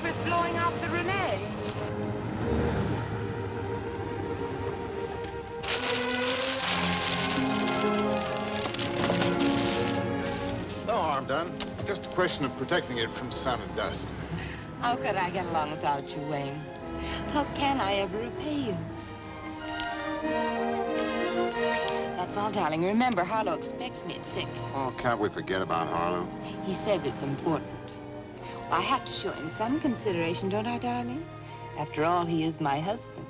vapor's blowing off the Renee. No harm done. Just a question of protecting it from sun and dust. How could I get along without you, Wayne? How can I ever repay you? That's all, darling. Remember, Harlow expects me at 6. Oh, can't we forget about Harlow? He says it's important. Well, I have to show him some consideration, don't I, darling? After all, he is my husband.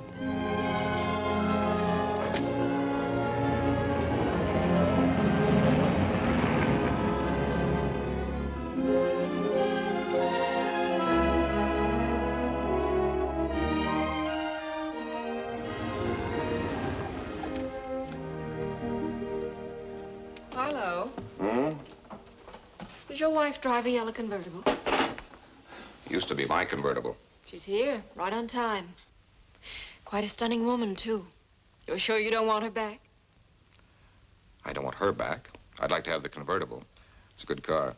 Harlow? Does your wife drive a yellow convertible? Used to be my convertible. She's here, right on time. Quite a stunning woman, too. You're sure you don't want her back? I don't want her back. I'd like to have the convertible. It's a good car.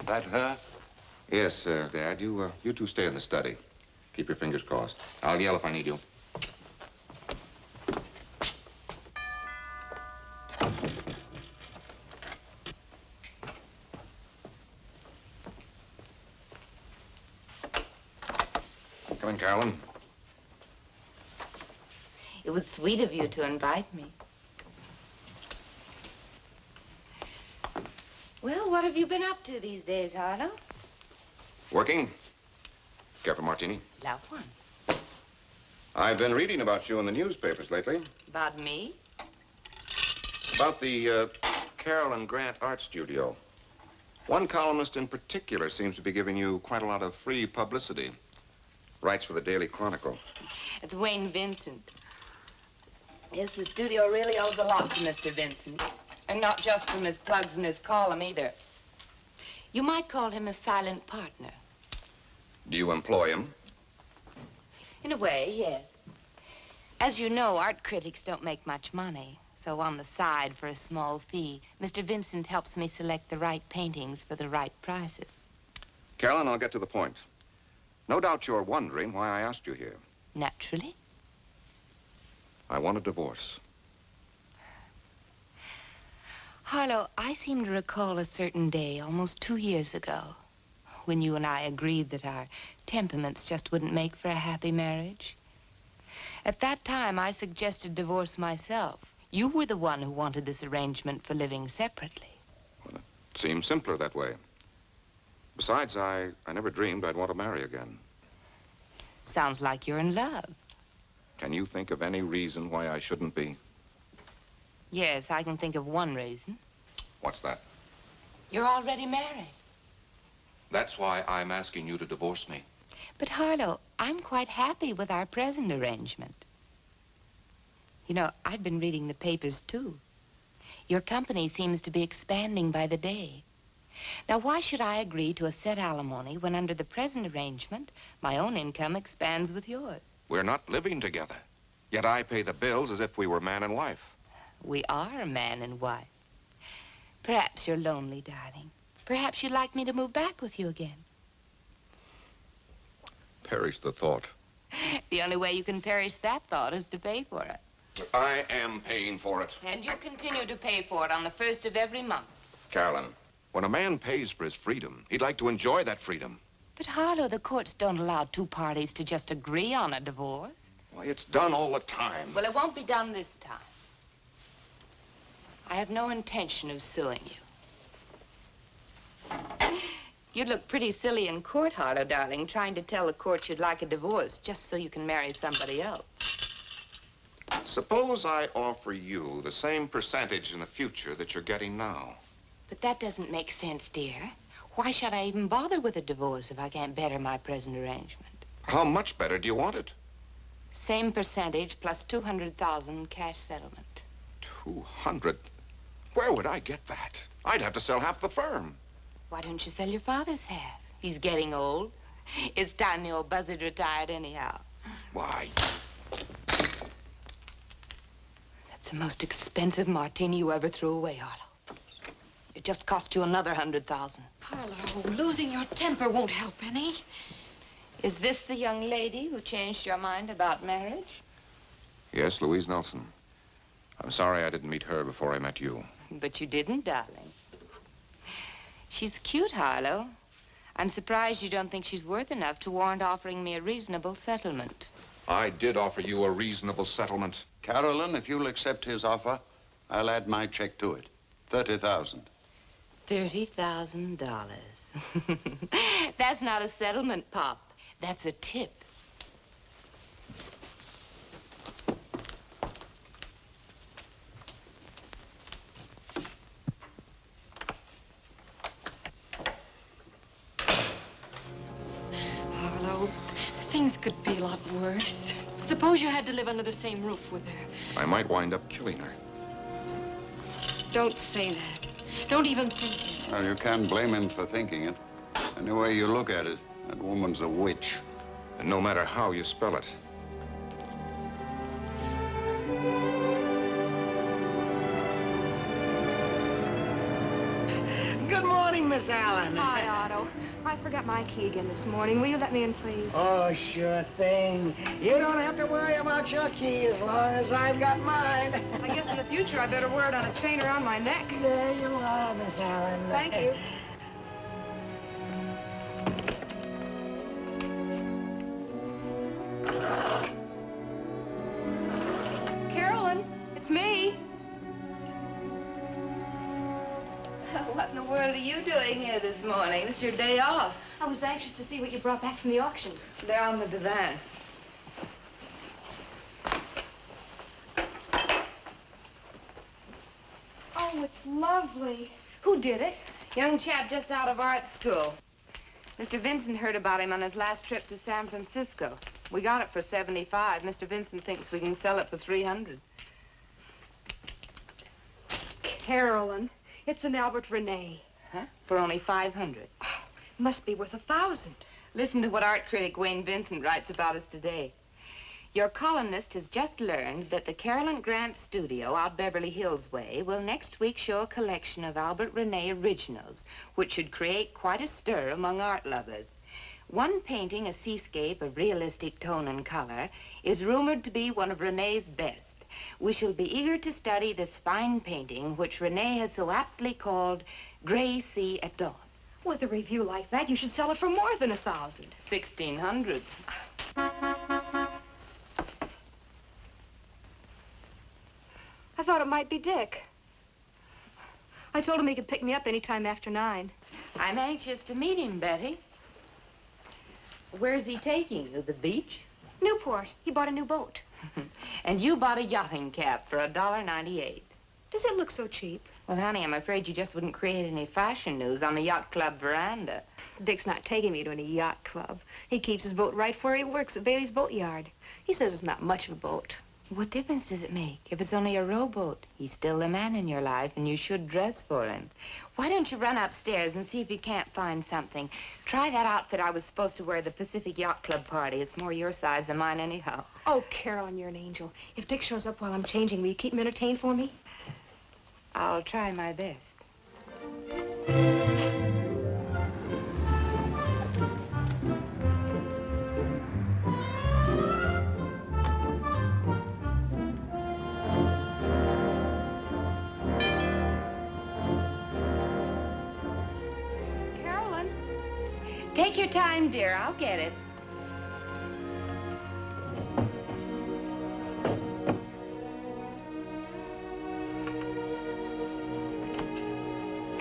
That her? Yes, Dad. You two stay in the study. Keep your fingers crossed. I'll yell if I need you. Come in, Carolyn. It was sweet of you to invite me. Well, what have you been up to these days, Harlow? Working? Care for martini? Love one. I've been reading about you in the newspapers lately. About me? About the Carolyn Grant Art Studio. One columnist in particular seems to be giving you quite a lot of free publicity. Writes for the Daily Chronicle. It's Wayne Vincent. Yes, the studio really owes a lot to Mr. Vincent. And not just from his plugs and his column, either. You might call him a silent partner. Do you employ him? In a way, yes. As you know, art critics don't make much money. So on the side, for a small fee, Mr. Vincent helps me select the right paintings for the right prices. Carolyn, I'll get to the point. No doubt you're wondering why I asked you here. Naturally. I want a divorce. Harlow, I seem to recall a certain day, almost 2 years ago, when you and I agreed that our temperaments just wouldn't make for a happy marriage. At that time, I suggested divorce myself. You were the one who wanted this arrangement for living separately. Well, it seems simpler that way. Besides, I never dreamed I'd want to marry again. Sounds like you're in love. Can you think of any reason why I shouldn't be? Yes, I can think of one reason. What's that? You're already married. That's why I'm asking you to divorce me. But, Harlow, I'm quite happy with our present arrangement. You know, I've been reading the papers, too. Your company seems to be expanding by the day. Now, why should I agree to a set alimony when under the present arrangement, my own income expands with yours? We're not living together. Yet I pay the bills as if we were man and wife. We are a man and wife. Perhaps you're lonely, darling. Perhaps you'd like me to move back with you again. Perish the thought. The only way you can perish that thought is to pay for it. I am paying for it. And you'll continue to pay for it on the 1st of every month. Carolyn, when a man pays for his freedom, he'd like to enjoy that freedom. But, Harlow, the courts don't allow two parties to just agree on a divorce. Why, it's done all the time. Well, it won't be done this time. I have no intention of suing you. You'd look pretty silly in court, Harlow, darling, trying to tell the court you'd like a divorce just so you can marry somebody else. Suppose I offer you the same percentage in the future that you're getting now. But that doesn't make sense, dear. Why should I even bother with a divorce if I can't better my present arrangement? How much better do you want it? Same percentage plus $200,000 cash settlement. 200? Where would I get that? I'd have to sell half the firm. Why don't you sell your father's half? He's getting old. It's time the old buzzard retired anyhow. Why? That's the most expensive martini you ever threw away, Harlow. It just cost you another 100,000. Harlow, losing your temper won't help any. Is this the young lady who changed your mind about marriage? Yes, Louise Nelson. I'm sorry I didn't meet her before I met you. But you didn't, darling. She's cute, Harlow. I'm surprised you don't think she's worth enough to warrant offering me a reasonable settlement. I did offer you a reasonable settlement. Carolyn, if you'll accept his offer, I'll add my check to it. 30,000. $30,000. That's not a settlement, Pop. That's a tip. Harlow, things could be a lot worse. Suppose you had to live under the same roof with her. I might wind up killing her. Don't say that. Don't even think it. Well, you can't blame him for thinking it. Any way you look at it, that woman's a witch. And no matter how you spell it. Good morning, Miss Allen. Hi, Otto. I forgot my key again this morning. Will you let me in, please? Oh, sure thing. You don't have to worry about your key as long as I've got mine. I guess in the future I better wear it on a chain around my neck. There you are, Miss Allen. Thank you. Carolyn, it's me. What in the world are you doing here this morning? It's your day off. I was anxious to see what you brought back from the auction. They're on the divan. Oh, it's lovely. Who did it? Young chap just out of art school. Mr. Vincent heard about him on his last trip to San Francisco. We got it for 75. Mr. Vincent thinks we can sell it for 300. Carolyn, it's an Albert Rene. Huh? For only 500. Must be worth 1,000. Listen to what art critic Wayne Vincent writes about us today. Your columnist has just learned that the Carolyn Grant Studio out Beverly Hills way will next week show a collection of Albert Rene originals, which should create quite a stir among art lovers. One painting, a seascape of realistic tone and color, is rumored to be one of Rene's best. We shall be eager to study this fine painting, which Rene has so aptly called Gray Sea at Dawn. With a review like that, you should sell it for more than 1,000. 1,600. I thought it might be Dick. I told him he could pick me up any time after 9. I'm anxious to meet him, Betty. Where's he taking you? The beach? Newport. He bought a new boat. And you bought a yachting cap for $1.98. Does it look so cheap? Well, honey, I'm afraid you just wouldn't create any fashion news on the yacht club veranda. Dick's not taking me to any yacht club. He keeps his boat right where he works at Bailey's Boat Yard. He says it's not much of a boat. What difference does it make? If it's only a rowboat, he's still the man in your life, and you should dress for him. Why don't you run upstairs and see if you can't find something? Try that outfit I was supposed to wear at the Pacific Yacht Club party. It's more your size than mine anyhow. Oh, Carolyn, you're an angel. If Dick shows up while I'm changing, will you keep him entertained for me? I'll try my best. Carolyn? Take your time, dear. I'll get it.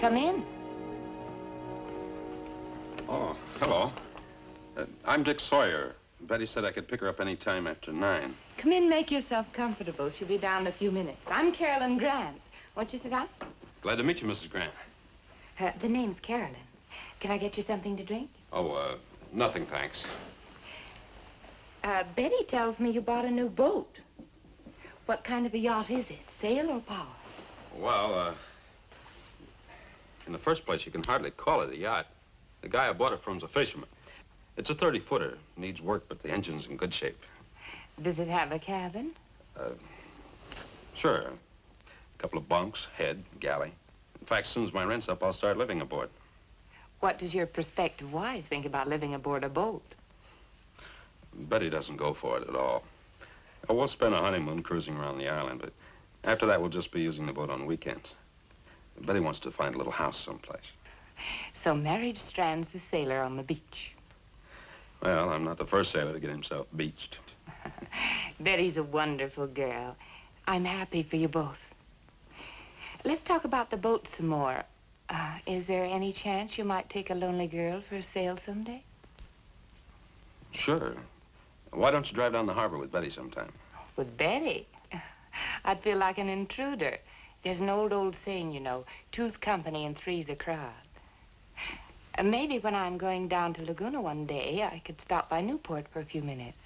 Come in. Oh, hello. I'm Dick Sawyer. Betty said I could pick her up any time after 9. Come in, make yourself comfortable. She'll be down in a few minutes. I'm Carolyn Grant. Won't you sit down? Glad to meet you, Mrs. Grant. The name's Carolyn. Can I get you something to drink? Oh, nothing, thanks. Betty tells me you bought a new boat. What kind of a yacht is it? Sail or power? Well, in the first place, you can hardly call it a yacht. The guy I bought it from's a fisherman. It's a 30-footer. Needs work, but the engine's in good shape. Does it have a cabin? Sure. A couple of bunks, head, galley. In fact, as soon as my rent's up, I'll start living aboard. What does your prospective wife think about living aboard a boat? Betty doesn't go for it at all. We'll spend a honeymoon cruising around the island, but after that, we'll just be using the boat on weekends. Betty wants to find a little house someplace. So marriage strands the sailor on the beach. Well, I'm not the first sailor to get himself beached. Betty's a wonderful girl. I'm happy for you both. Let's talk about the boat some more. Is there any chance you might take a lonely girl for a sail someday? Sure. Why don't you drive down the harbor with Betty sometime? With Betty? I'd feel like an intruder. There's an old saying, you know, two's company and three's a crowd. Maybe when I'm going down to Laguna one day, I could stop by Newport for a few minutes,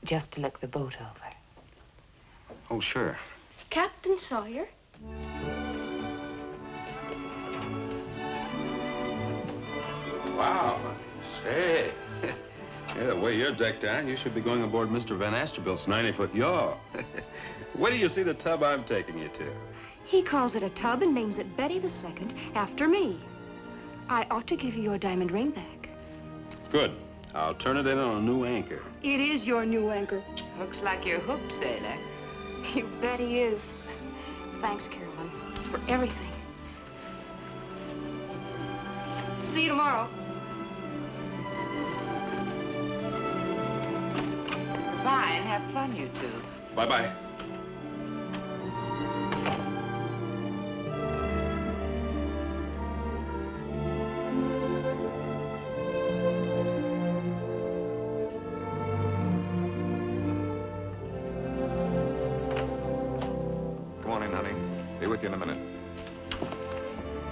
just to look the boat over. Oh, sure. Captain Sawyer? Wow. Say. Yeah, the way you're decked out, you should be going aboard Mr. Van Astorbilt's 90-foot yawl. Where do you see the tub I'm taking you to? He calls it a tub and names it Betty the Second after me. I ought to give you your diamond ring back. Good. I'll turn it in on a new anchor. It is your new anchor. Looks like you're hooked, sailor. You bet he is. Thanks, Caroline, for everything. See you tomorrow. Goodbye, and have fun, you two. Bye-bye. Come on in, honey. Be with you in a minute.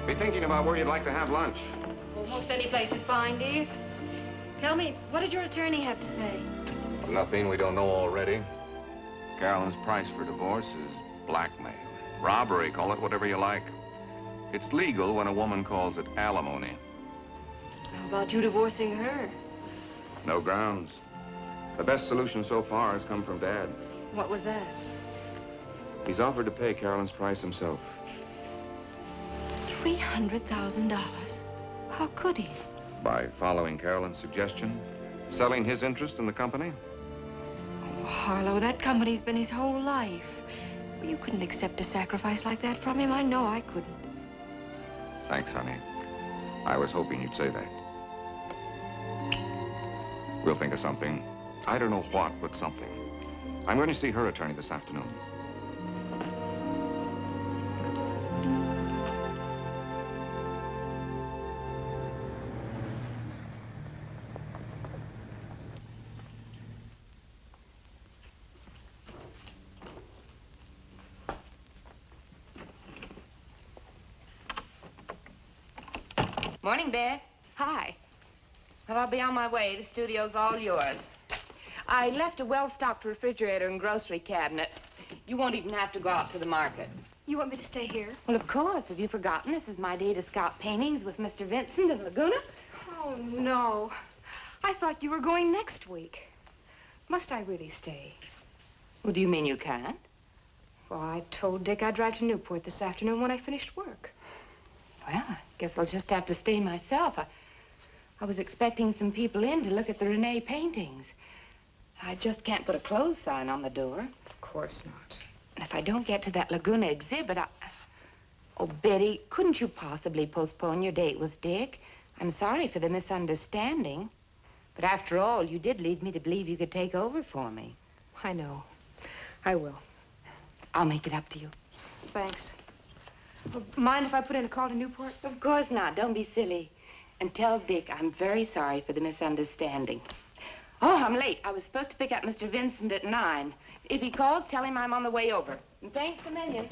Be thinking about where you'd like to have lunch. Almost any place is fine, dear. Tell me, what did your attorney have to say? Nothing we don't know already. Carolyn's price for divorce is blackmail. Robbery, call it whatever you like. It's legal when a woman calls it alimony. How about you divorcing her? No grounds. The best solution so far has come from Dad. What was that? He's offered to pay Carolyn's price himself. $300,000. How could he? By following Carolyn's suggestion, selling his interest in the company. Oh, Harlow, that company's been his whole life. Well, you couldn't accept a sacrifice like that from him. I know I couldn't. Thanks, honey. I was hoping you'd say that. We'll think of something. I don't know what, but something. I'm going to see her attorney this afternoon. Morning, Beth. Hi. Well, I'll be on my way. The studio's all yours. I left a well-stocked refrigerator and grocery cabinet. You won't even have to go out to the market. You want me to stay here? Well, of course. Have you forgotten? This is my day to scout paintings with Mr. Vincent in Laguna. Oh, no. I thought you were going next week. Must I really stay? Well, do you mean you can't? Well, I told Dick I'd drive to Newport this afternoon when I finished work. Well, I guess I'll just have to stay myself. I was expecting some people in to look at the Renee paintings. I just can't put a closed sign on the door. Of course not. And if I don't get to that Laguna exhibit, Oh, Betty, couldn't you possibly postpone your date with Dick? I'm sorry for the misunderstanding. But after all, you did lead me to believe you could take over for me. I know. I will. I'll make it up to you. Thanks. Mind if I put in a call to Newport? Of course not. Don't be silly. And tell Dick I'm very sorry for the misunderstanding. Oh, I'm late. I was supposed to pick up Mr. Vincent at 9. If he calls, tell him I'm on the way over. And thanks a million.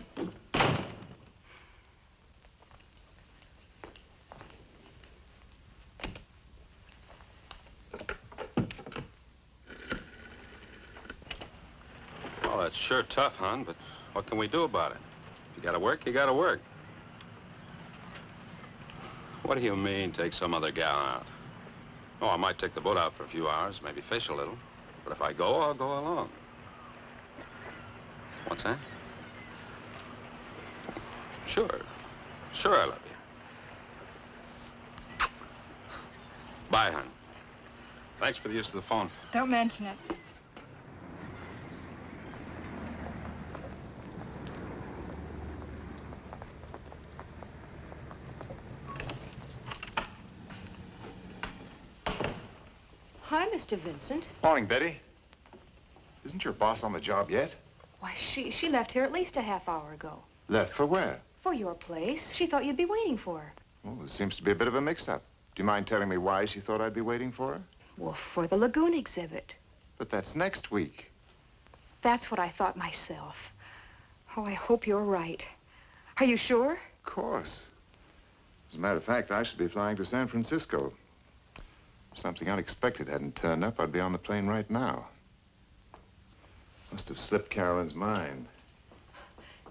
Well, that's sure tough, hon, but what can we do about it? If you gotta work, you gotta work. What do you mean, take some other gal out? Oh, I might take the boat out for a few hours, maybe fish a little. But if I go, I'll go alone. What's that? Sure. Sure, I love you. Bye, hon. Thanks for the use of the phone. Don't mention it. Hi, Mr. Vincent. Morning, Betty. Isn't your boss on the job yet? Why, she left here at least a half hour ago. Left for where? For your place. She thought you'd be waiting for her. Well, there seems to be a bit of a mix-up. Do you mind telling me why she thought I'd be waiting for her? Well, for the lagoon exhibit. But that's next week. That's what I thought myself. Oh, I hope you're right. Are you sure? Of course. As a matter of fact, I should be flying to San Francisco. If something unexpected hadn't turned up, I'd be on the plane right now. Must have slipped Carolyn's mind.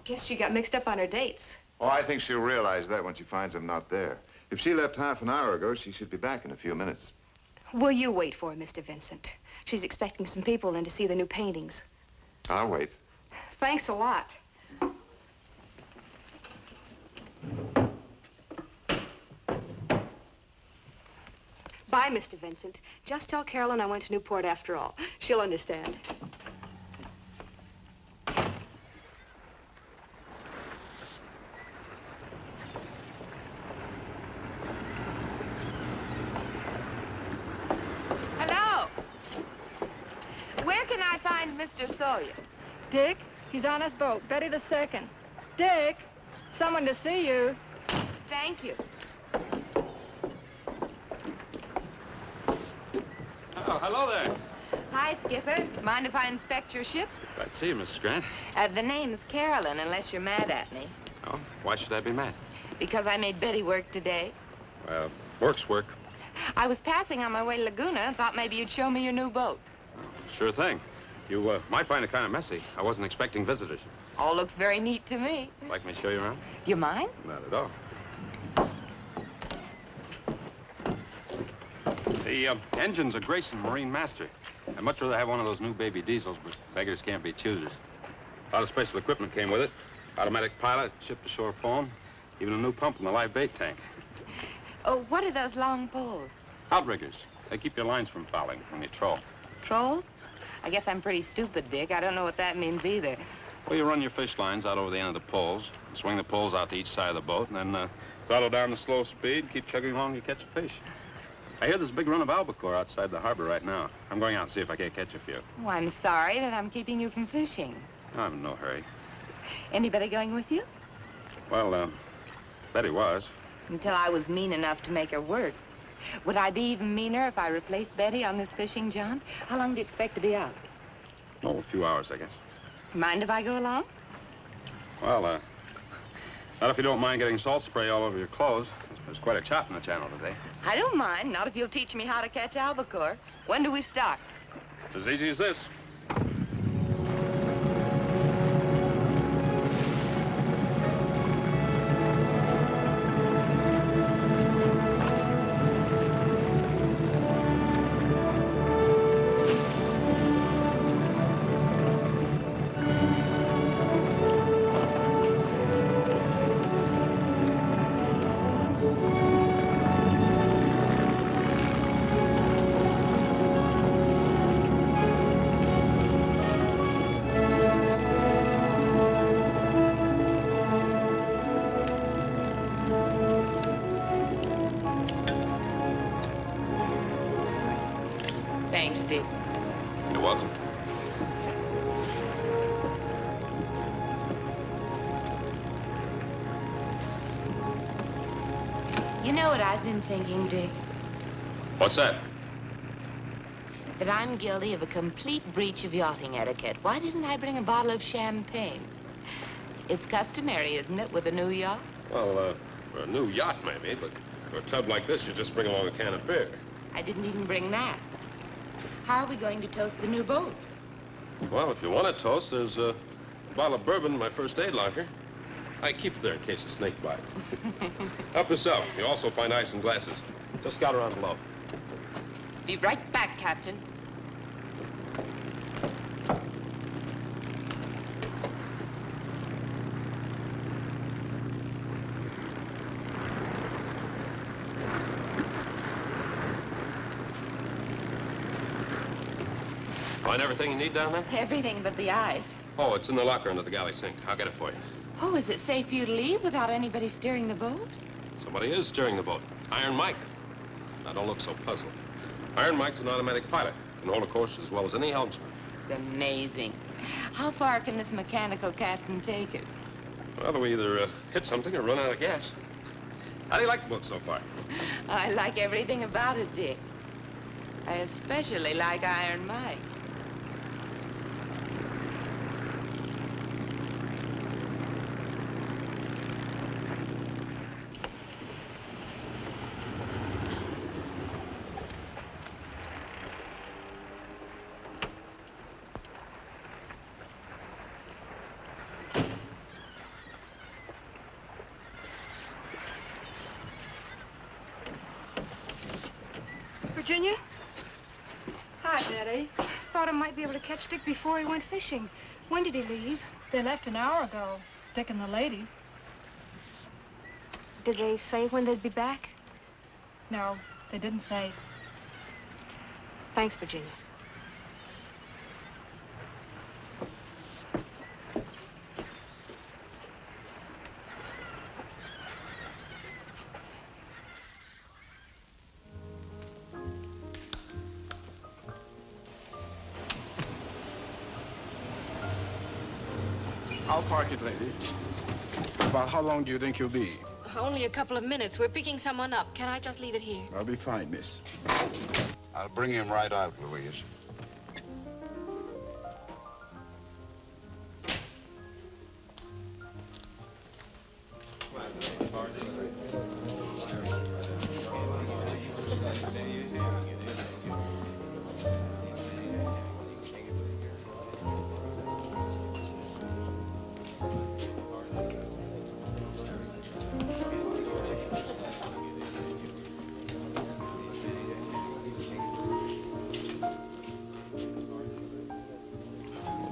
Guess she got mixed up on her dates. Oh, I think she'll realize that when she finds I'm not there. If she left half an hour ago, she should be back in a few minutes. Will you wait for her, Mr. Vincent? She's expecting some people in to see the new paintings. I'll wait. Thanks a lot. Bye, Mr. Vincent. Just tell Carolyn I went to Newport after all. She'll understand. Hello. Where can I find Mr. Sawyer? Dick, he's on his boat. Betty the second. Dick, someone to see you. Thank you. Oh, hello there. Hi, Skipper. Mind if I inspect your ship? Glad to see you, Mrs. Grant. The name's Carolyn, unless you're mad at me. Oh, why should I be mad? Because I made Betty work today. Well, work's work. I was passing on my way to Laguna and thought maybe you'd show me your new boat. Sure thing. You might find it kind of messy. I wasn't expecting visitors. All looks very neat to me. Like me to show you around? You mind? Not at all. The engine's a Grayson Marine Master. I'd much rather have one of those new baby diesels, but beggars can't be choosers. A lot of special equipment came with it. Automatic pilot, ship-to-shore phone, even a new pump in the live bait tank. Oh, what are those long poles? Outriggers. They keep your lines from fouling when you troll. Troll? I guess I'm pretty stupid, Dick. I don't know what that means either. Well, you run your fish lines out over the end of the poles, swing the poles out to each side of the boat, and then throttle down to slow speed, keep chugging along, you catch a fish. I hear there's a big run of albacore outside the harbor right now. I'm going out and see if I can't catch a few. Oh, I'm sorry that I'm keeping you from fishing. I'm in no hurry. Anybody going with you? Well, Betty was. Until I was mean enough to make her work. Would I be even meaner if I replaced Betty on this fishing jaunt? How long do you expect to be out? Oh, a few hours, I guess. Mind if I go along? Well, not if you don't mind getting salt spray all over your clothes. There's quite a chop in the channel today. I don't mind, not if you'll teach me how to catch albacore. When do we start? It's as easy as this. Thanks, Dick. You're welcome. You know what I've been thinking, Dick? What's that? That I'm guilty of a complete breach of yachting etiquette. Why didn't I bring a bottle of champagne? It's customary, isn't it, with a new yacht? Well, for a new yacht, maybe, but for a tub like this, you just bring along a can of beer. I didn't even bring that. How are we going to toast the new boat? Well, if you want a toast, there's a bottle of bourbon in my first aid locker. I keep it there in case of snake bite. Help yourself. You'll also find ice and glasses. Just got around below. Be right back, Captain. Find everything you need down there? Everything but the ice. Oh, it's in the locker under the galley sink. I'll get it for you. Oh, is it safe for you to leave without anybody steering the boat? Somebody is steering the boat. Iron Mike. Now, don't look so puzzled. Iron Mike's an automatic pilot. Can hold a course as well as any helmsman. It's amazing. How far can this mechanical captain take us? Well, we either hit something or run out of gas. How do you like the boat so far? I like everything about it, Dick. I especially like Iron Mike. Virginia? Hi, Betty. Thought I might be able to catch Dick before he went fishing. When did he leave? They left an hour ago, Dick and the lady. Did they say when they'd be back? No, they didn't say. Thanks, Virginia. I'll park it, lady. About how long do you think you'll be? Only a couple of minutes. We're picking someone up. Can I just leave it here? I'll be fine, miss. I'll bring him right out, Louise.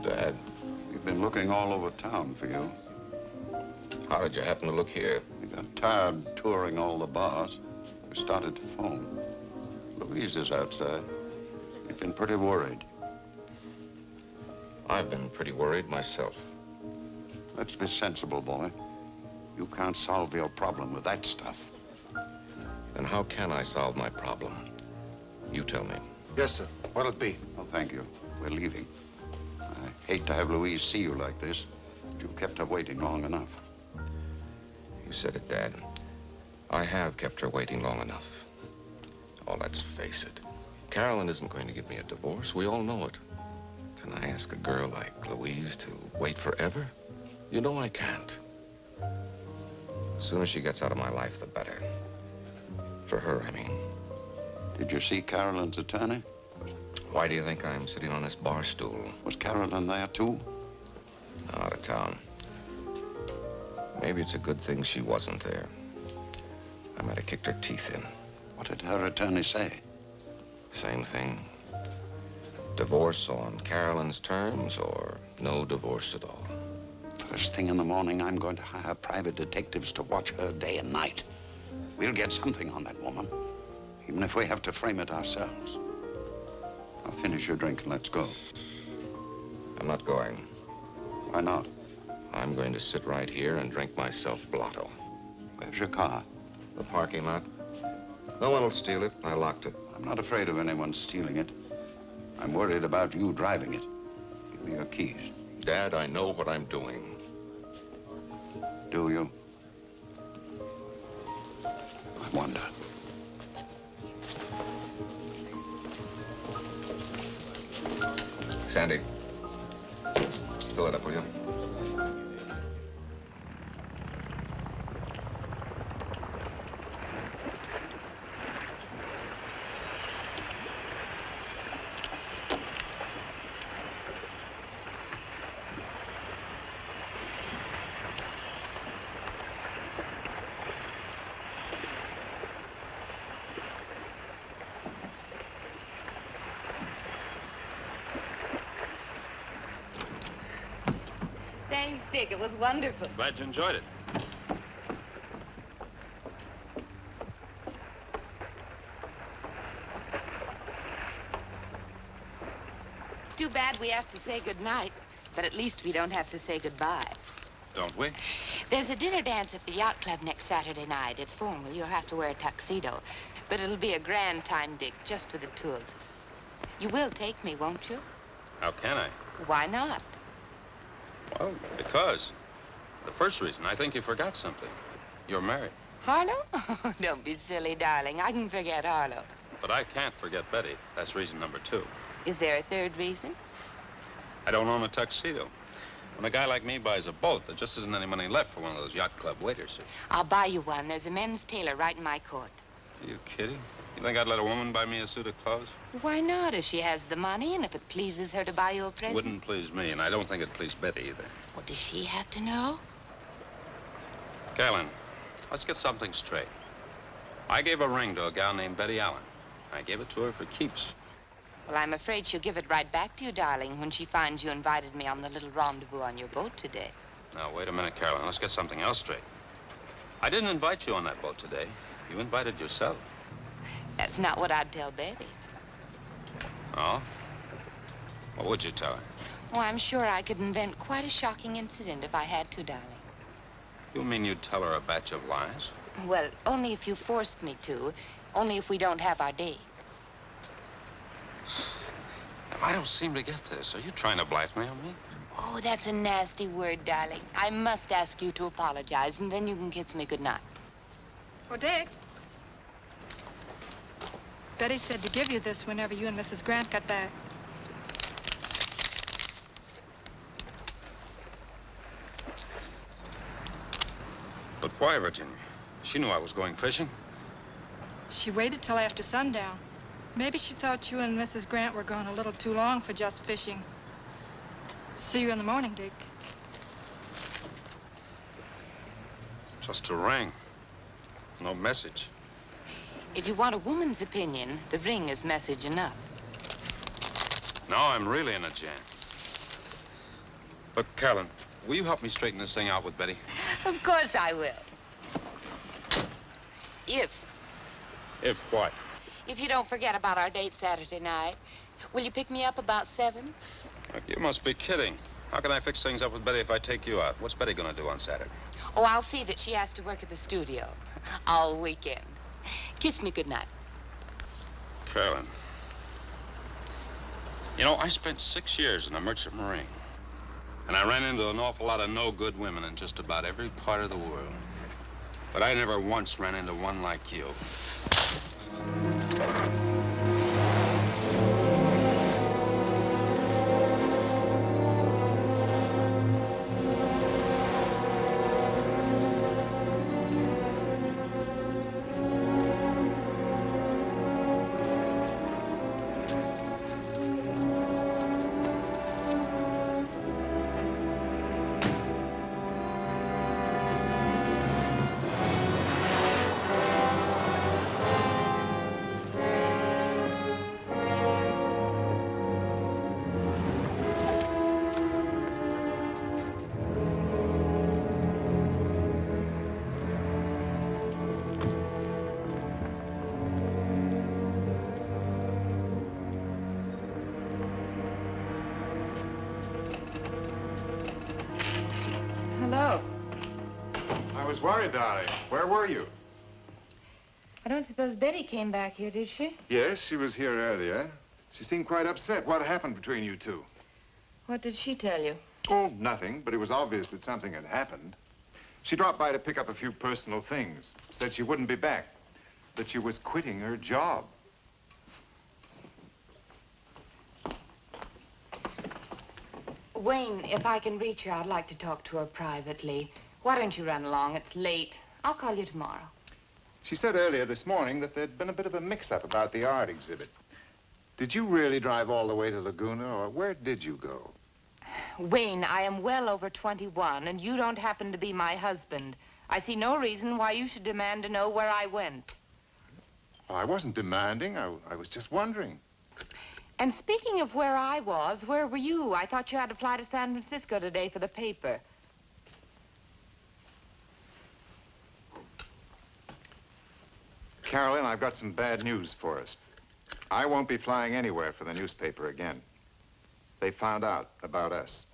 Dad, We've been looking all over town for you. how did you happen to look here? We got tired touring all the bars. We started to phone. Louise is outside. We've been pretty worried. I've been pretty worried myself. Let's be sensible, boy. You can't solve your problem with that stuff. Then how can I solve my problem? You tell me. Yes, sir. What'll it be? Oh, thank you. We're leaving. I hate to have Louise see you like this, but you kept her waiting long enough. You said it, Dad. I have kept her waiting long enough. Oh, let's face it. Carolyn isn't going to give me a divorce. We all know it. Can I ask a girl like Louise to wait forever? You know I can't. The sooner she gets out of my life, the better. For her, I mean. Did you see Carolyn's attorney? Why do you think I'm sitting on this bar stool? Was Carolyn there, too? Out of town. Maybe it's a good thing she wasn't there. I might have kicked her teeth in. What did her attorney say? Same thing. Divorce on Carolyn's terms or no divorce at all. First thing in the morning, I'm going to hire private detectives to watch her day and night. We'll get something on that woman, even if we have to frame it ourselves. Now finish your drink and let's go. I'm not going. Why not? I'm going to sit right here and drink myself blotto. Where's your car? The parking lot. No one will steal it. I locked it. I'm not afraid of anyone stealing it. I'm worried about you driving it. Give me your keys. Dad, I know what I'm doing. Do you? I wonder. Sandy, fill it up, will you? Thanks, Dick. It was wonderful. Glad you enjoyed it. too bad we have to say goodnight, but at least we don't have to say goodbye. Don't we? There's a dinner dance at the yacht club next Saturday night. It's formal. You'll have to wear a tuxedo. But it'll be a grand time, Dick, just for the two of us. You will take me, won't you? How can I? Why not? Well, because. The first reason, I think you forgot something. You're married. Harlow? Oh, don't be silly, darling. I can forget Harlow. But I can't forget Betty. That's reason number 2. Is there a third reason? I don't own a tuxedo. When a guy like me buys a boat, there just isn't any money left for one of those yacht club waiters. I'll buy you one. There's a men's tailor right in my court. Are you kidding? You think I'd let a woman buy me a suit of clothes? Why not, if she has the money and if it pleases her to buy you a present? Wouldn't please me, and I don't think it'd please Betty either. Well, does she have to know? Carolyn, let's get something straight. I gave a ring to a gal named Betty Allen. I gave it to her for keeps. Well, I'm afraid she'll give it right back to you, darling, when she finds you invited me on the little rendezvous on your boat today. Now, wait a minute, Carolyn. Let's get something else straight. I didn't invite you on that boat today. You invited yourself. That's not what I'd tell Betty. Oh? What would you tell her? Oh, I'm sure I could invent quite a shocking incident if I had to, darling. You mean you'd tell her a batch of lies? Well, only if you forced me to. Only if we don't have our date. I don't seem to get this. Are you trying to blackmail me? Oh, that's a nasty word, darling. I must ask you to apologize, and then you can kiss me goodnight. Oh, Dick. Betty said to give you this whenever you and Mrs. Grant got back. But why, Virginia? She knew I was going fishing. She waited till after sundown. Maybe she thought you and Mrs. Grant were gone a little too long for just fishing. See you in the morning, Dick. Just a ring. No message. If you want a woman's opinion, the ring is message enough. Now I'm really in a jam. Look, Carolyn, will you help me straighten this thing out with Betty? Of course I will. If what? If you don't forget about our date Saturday night, will you pick me up about 7? Look, you must be kidding. How can I fix things up with Betty if I take you out? What's Betty gonna do on Saturday? Oh, I'll see that she has to work at the studio all weekend. Kiss me goodnight. Carolyn. You know, I spent 6 years in the Merchant Marine. And I ran into an awful lot of no-good women in just about every part of the world. But I never once ran into one like you. Hello. I was worried, darling. Where were you? I don't suppose Betty came back here, did she? Yes, she was here earlier. She seemed quite upset. What happened between you two? What did she tell you? Oh, nothing, but it was obvious that something had happened. She dropped by to pick up a few personal things. Said she wouldn't be back. That she was quitting her job. Wayne, if I can reach her, I'd like to talk to her privately. Why don't you run along? It's late. I'll call you tomorrow. She said earlier this morning that there'd been a bit of a mix-up about the art exhibit. Did you really drive all the way to Laguna, or where did you go? Wayne, I am well over 21, and you don't happen to be my husband. I see no reason why you should demand to know where I went. Oh, I wasn't demanding. I was just wondering. And speaking of where I was, where were you? I thought you had to fly to San Francisco today for the paper. Carolyn, I've got some bad news for us. I won't be flying anywhere for the newspaper again. They found out about us.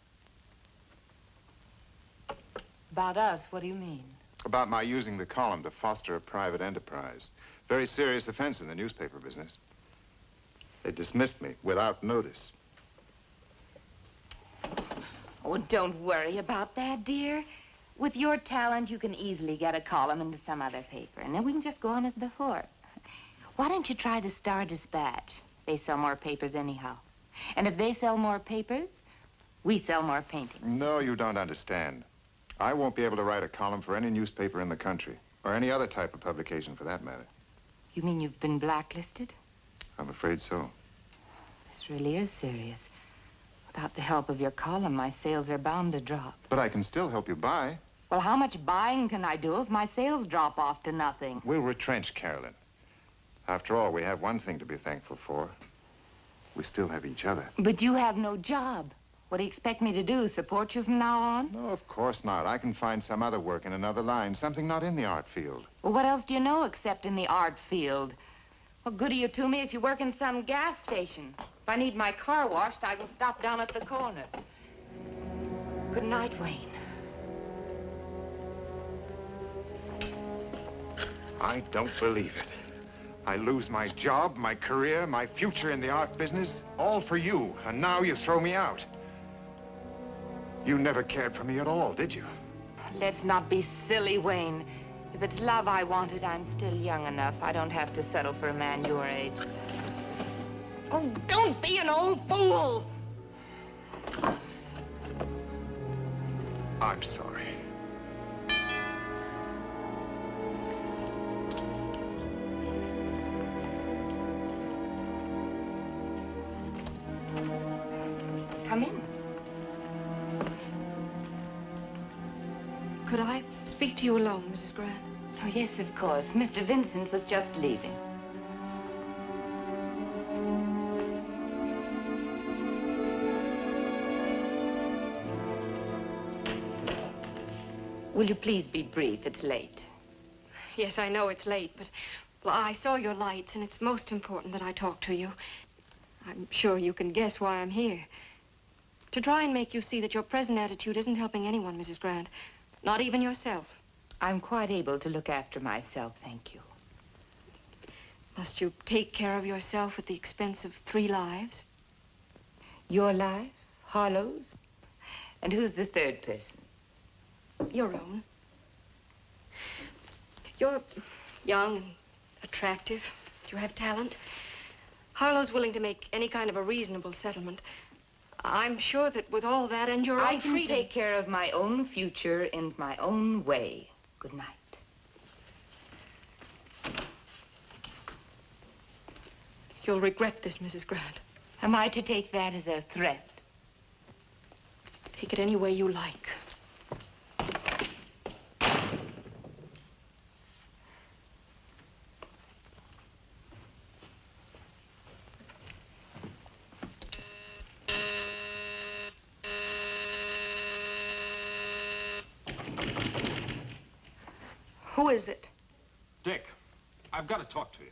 About us? What do you mean? About my using the column to foster a private enterprise. Very serious offense in the newspaper business. They dismissed me without notice. Oh, don't worry about that, dear. With your talent, you can easily get a column into some other paper, and then we can just go on as before. Why don't you try the Star-Dispatch? They sell more papers anyhow. And if they sell more papers, we sell more paintings. No, you don't understand. I won't be able to write a column for any newspaper in the country, or any other type of publication for that matter. You mean you've been blacklisted? I'm afraid so. This really is serious. Without the help of your column, my sales are bound to drop. But I can still help you buy. Well, how much buying can I do if my sales drop off to nothing? We'll retrench, Carolyn. After all, we have one thing to be thankful for. We still have each other. But you have no job. What do you expect me to do, support you from now on? No, of course not. I can find some other work in another line, something not in the art field. Well, what else do you know except in the art field? What good are you to me if you work in some gas station? If I need my car washed, I can stop down at the corner. Good night, Wayne. I don't believe it. I lose my job, my career, my future in the art business, all for you, and now you throw me out. You never cared for me at all, did you? Let's not be silly, Wayne. If it's love I wanted, I'm still young enough. I don't have to settle for a man your age. Oh, don't be an old fool! I'm sorry. Come in. Could I speak to you alone, Mrs. Grant? Oh, yes, of course. Mr. Vincent was just leaving. Will you please be brief? It's late. Yes, I know it's late, but well, I saw your lights, and it's most important that I talk to you. I'm sure you can guess why I'm here. To try and make you see that your present attitude isn't helping anyone, Mrs. Grant. Not even yourself. I'm quite able to look after myself, thank you. Must you take care of yourself at the expense of 3 lives? Your life, Harlow's, and who's the third person? Your own. You're young and attractive. You have talent. Harlow's willing to make any kind of a reasonable settlement. I'm sure that with all that and your I own can freedom... take care of my own future in my own way. Good night. You'll regret this, Mrs. Grant. Am I to take that as a threat? Take it any way you like. Who is it? Dick, I've got to talk to you.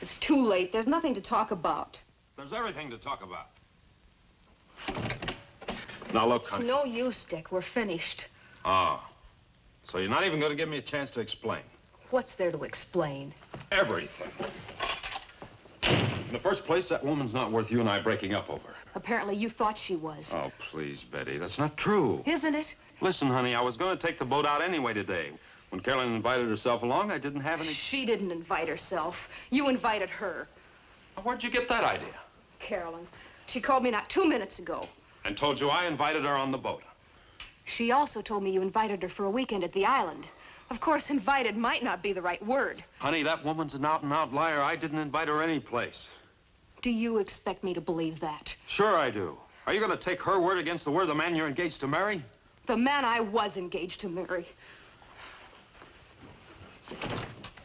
It's too late. There's nothing to talk about. There's everything to talk about. Now, look, It's honey. no use, Dick. We're finished. Ah. So you're not even going to give me a chance to explain? What's there to explain? Everything. In the first place, that woman's not worth you and I breaking up over. Apparently you thought she was. Oh, please, Betty, that's not true. Isn't it? Listen, honey, I was going to take the boat out anyway today. When Carolyn invited herself along, I didn't have any... She didn't invite herself. You invited her. Now, where'd you get that idea? Carolyn. She called me not 2 minutes ago. And told you I invited her on the boat. She also told me you invited her for a weekend at the island. Of course, invited might not be the right word. Honey, that woman's an out-and-out liar. I didn't invite her any place. Do you expect me to believe that? Sure I do. Are you going to take her word against the word of the man you're engaged to marry? The man I was engaged to marry.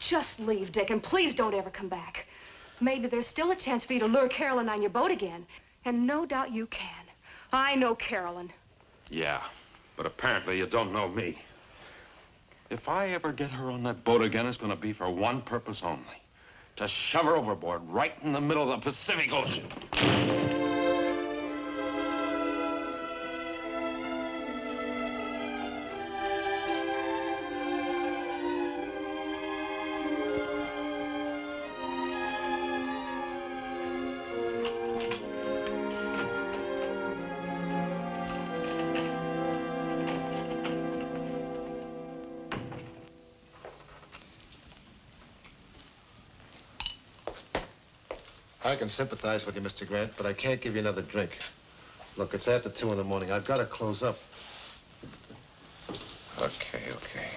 Just leave, Dick, and please don't ever come back. Maybe there's still a chance for you to lure Carolyn on your boat again. And no doubt you can. I know Carolyn. Yeah, but apparently you don't know me. If I ever get her on that boat again, it's going to be for one purpose only. to shove her overboard right in the middle of the Pacific Ocean. I can sympathize with you, Mr. Grant, but I can't give you another drink. Look, it's after 2 in the morning. I've got to close up. Okay.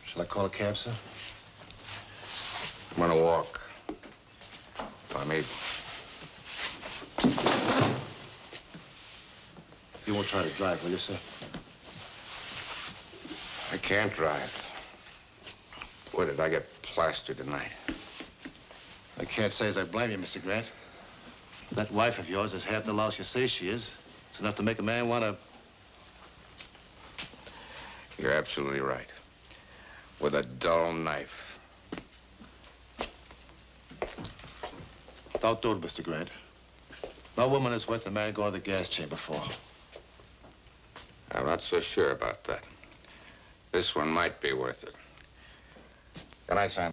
Shall I call a cab, sir? I'm gonna walk. If I'm able. You won't try to drive, will you, sir? I can't drive. Boy, did I get plastered tonight. I can't say as I blame you, Mr. Grant. That wife of yours is half the louse you say she is. It's enough to make a man want to... You're absolutely right. With a dull knife. Don't do it, Mr. Grant. No woman is worth a man going to the gas chamber for. I'm not so sure about that. This one might be worth it. Good night, Sam.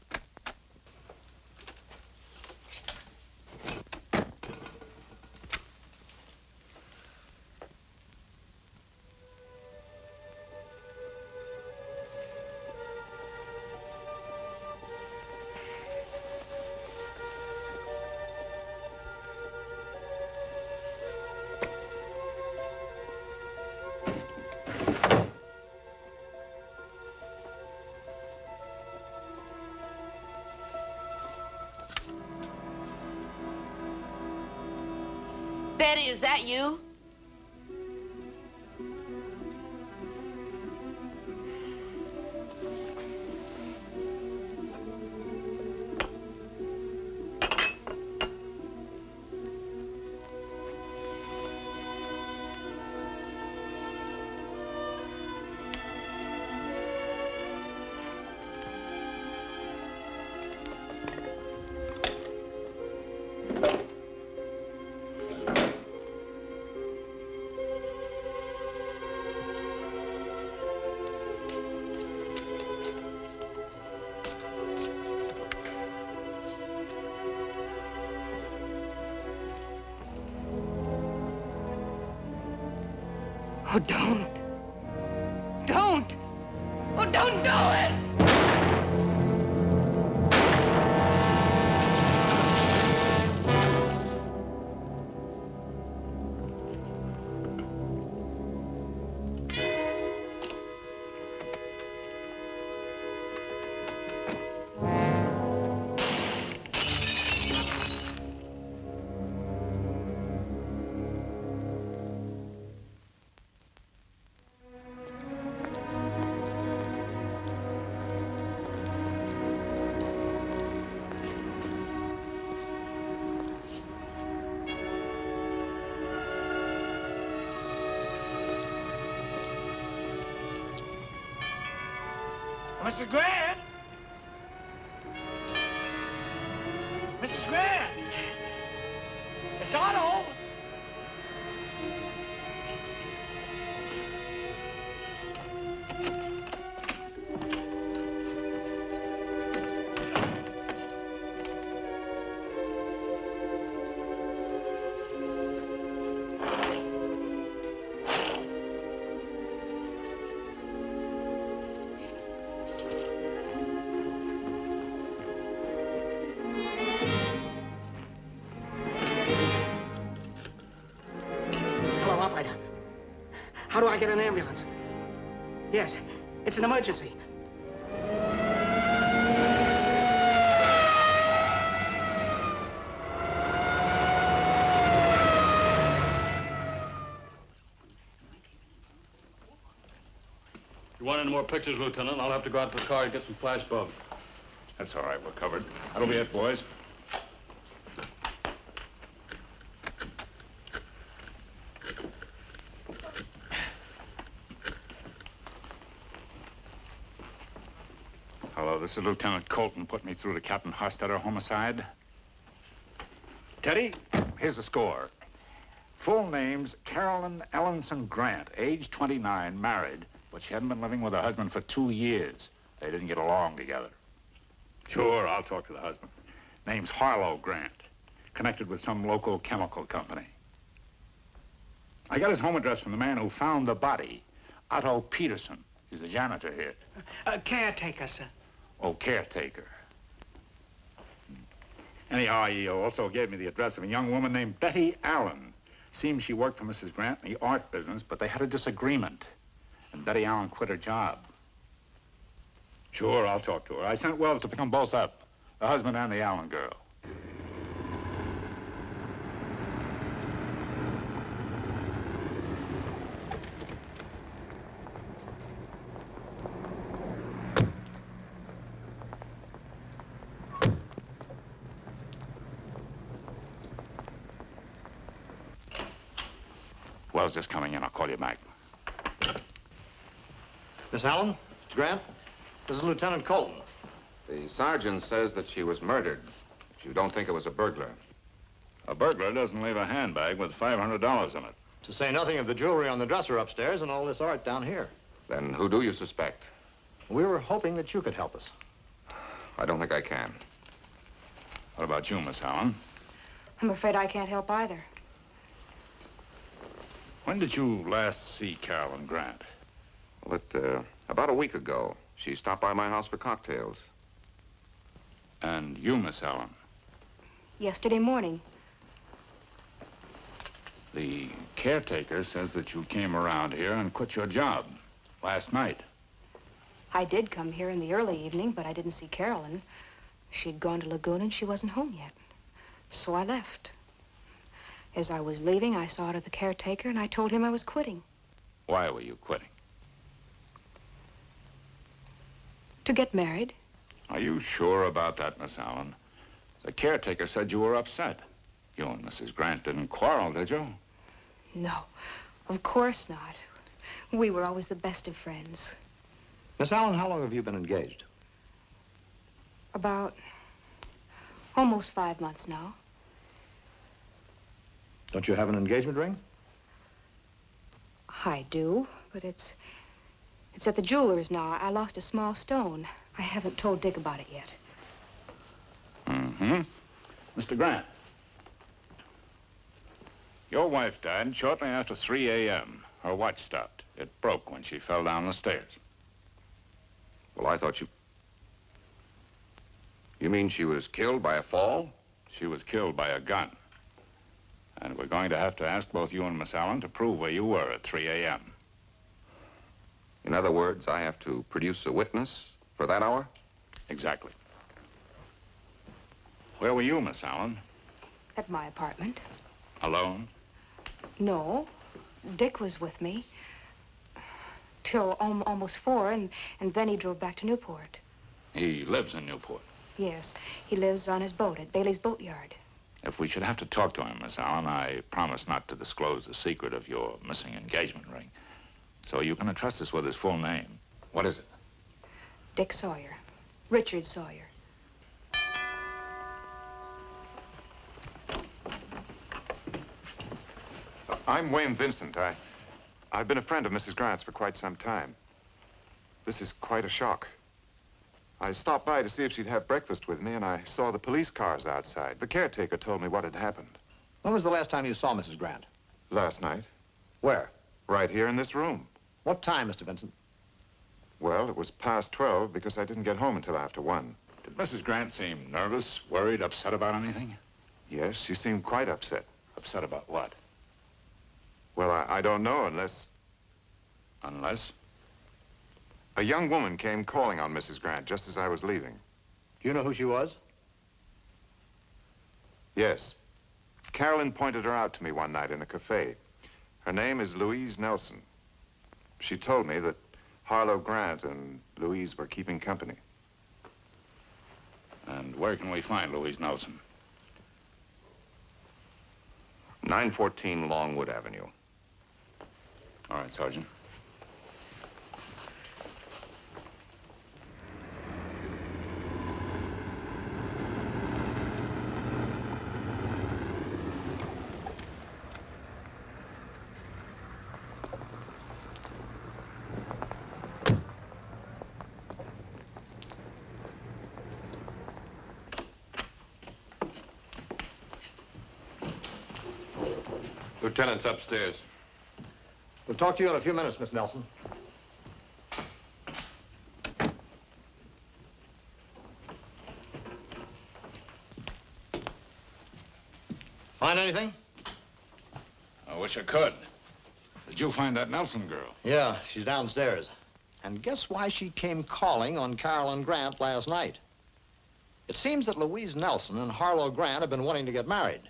Betty, is that you? Oh, don't. Don't. Oh, don't do it. Mrs. Grant! Mrs. Grant! It's Otto! Hello, operator. How do I get an ambulance? Yes, it's an emergency. You want any more pictures, Lieutenant? I'll have to go out to the car and get some flash bulbs. That's all right, we're covered. That'll be it, boys. Hello, this is Lieutenant Colton. Put me through to Captain Hostetter homicide. Teddy, here's the score. Full name's Carolyn Ellenson Grant, age 29, married, but she hadn't been living with her husband for 2 years. They didn't get along together. Sure, I'll talk to the husband. Name's Harlow Grant, connected with some local chemical company. I got his home address from the man who found the body, Otto Peterson. He's the janitor here. Caretaker, sir. Oh, caretaker. Anyhow, he also gave me the address of a young woman named Betty Allen. Seems she worked for Mrs. Grant in the art business, but they had a disagreement. And Betty Allen quit her job. Sure, I'll talk to her. I sent Wells to pick them both up, the husband and the Allen girl. Wells just coming in. I'll call you back. Miss Allen, Mr. Grant, this is Lieutenant Colton. The sergeant says that she was murdered. But you don't think it was a burglar. A burglar doesn't leave a handbag with $500 in it. To say nothing of the jewelry on the dresser upstairs and all this art down here. Then who do you suspect? We were hoping that you could help us. I don't think I can. What about you, Miss Allen? I'm afraid I can't help either. When did you last see Carolyn Grant? Well, about a week ago. She stopped by my house for cocktails. And you, Miss Allen? Yesterday morning. The caretaker says that you came around here and quit your job last night. I did come here in the early evening, but I didn't see Carolyn. She'd gone to Laguna and she wasn't home yet. So I left. As I was leaving, I saw to the caretaker and I told him I was quitting. Why were you quitting? To get married. Are you sure about that, Miss Allen? The caretaker said you were upset. You and Mrs. Grant didn't quarrel, did you? No, of course not. We were always the best of friends. Miss Allen, how long have you been engaged? About almost 5 months now. Don't you have an engagement ring? I do, but it's at the jeweler's now. I lost a small stone. I haven't told Dick about it yet. Mm-hmm. Mr. Grant, your wife died shortly after 3 a.m. Her watch stopped. It broke when she fell down the stairs. Well, I thought you... You mean she was killed by a fall? She was killed by a gun. And we're going to have to ask both you and Miss Allen to prove where you were at 3 a.m. In other words, I have to produce a witness for that hour? Exactly. Where were you, Miss Allen? At my apartment. Alone? No. Dick was with me. Till almost 4, and then he drove back to Newport. He lives in Newport. Yes. He lives on his boat at Bailey's Boatyard. If we should have to talk to him, Miss Allen, I promise not to disclose the secret of your missing engagement ring. So you can entrust us with his full name. What is it? Dick Sawyer. Richard Sawyer. I'm Wayne Vincent. I've been a friend of Mrs. Grant's for quite some time. This is quite a shock. I stopped by to see if she'd have breakfast with me, and I saw the police cars outside. The caretaker told me what had happened. When was the last time you saw Mrs. Grant? Last night. Where? Right here in this room. What time, Mr. Vincent? Well, it was past 12 because I didn't get home until after 1. Did Mrs. Grant seem nervous, worried, upset about anything? Yes, she seemed quite upset. Upset about what? Well, I don't know unless... Unless? A young woman came calling on Mrs. Grant just as I was leaving. Do you know who she was? Yes. Carolyn pointed her out to me one night in a cafe. Her name is Louise Nelson. She told me that Harlow Grant and Louise were keeping company. And where can we find Louise Nelson? 914 Longwood Avenue. All right, Sergeant. Lieutenant's upstairs. We'll talk to you in a few minutes, Miss Nelson. Find anything? I wish I could. Did you find that Nelson girl? Yeah, she's downstairs. And guess why she came calling on Carolyn Grant last night? It seems that Louise Nelson and Harlow Grant have been wanting to get married.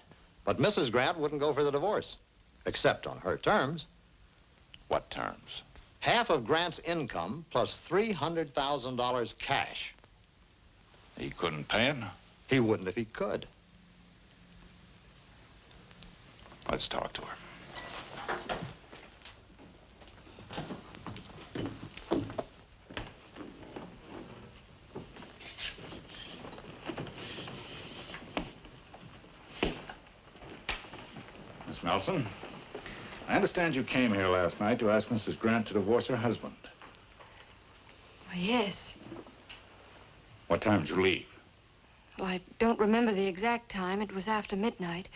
But Mrs. Grant wouldn't go for the divorce, except on her terms. What terms? Half of Grant's income plus $300,000 cash. He couldn't pay it? He wouldn't if he could. Let's talk to her. Miss Nelson, I understand you came here last night to ask Mrs. Grant to divorce her husband. Yes. What time did you leave? Well, I don't remember the exact time. It was after midnight.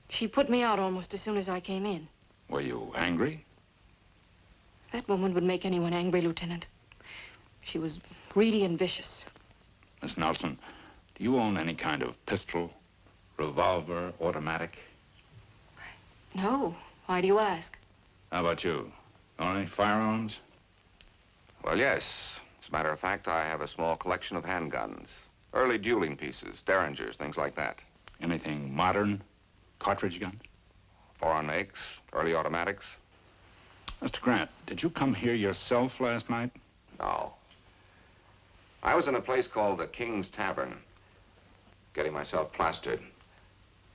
She put me out almost as soon as I came in. Were you angry? That woman would make anyone angry, Lieutenant. She was greedy and vicious. Miss Nelson, do you own any kind of pistol, revolver, automatic? No. Why do you ask? How about you? Own any firearms? Well, yes. As a matter of fact, I have a small collection of handguns. Early dueling pieces, derringers, things like that. Anything modern? Cartridge gun? Foreign makes, early automatics. Mr. Grant, did you come here yourself last night? No. I was in a place called the King's Tavern, getting myself plastered.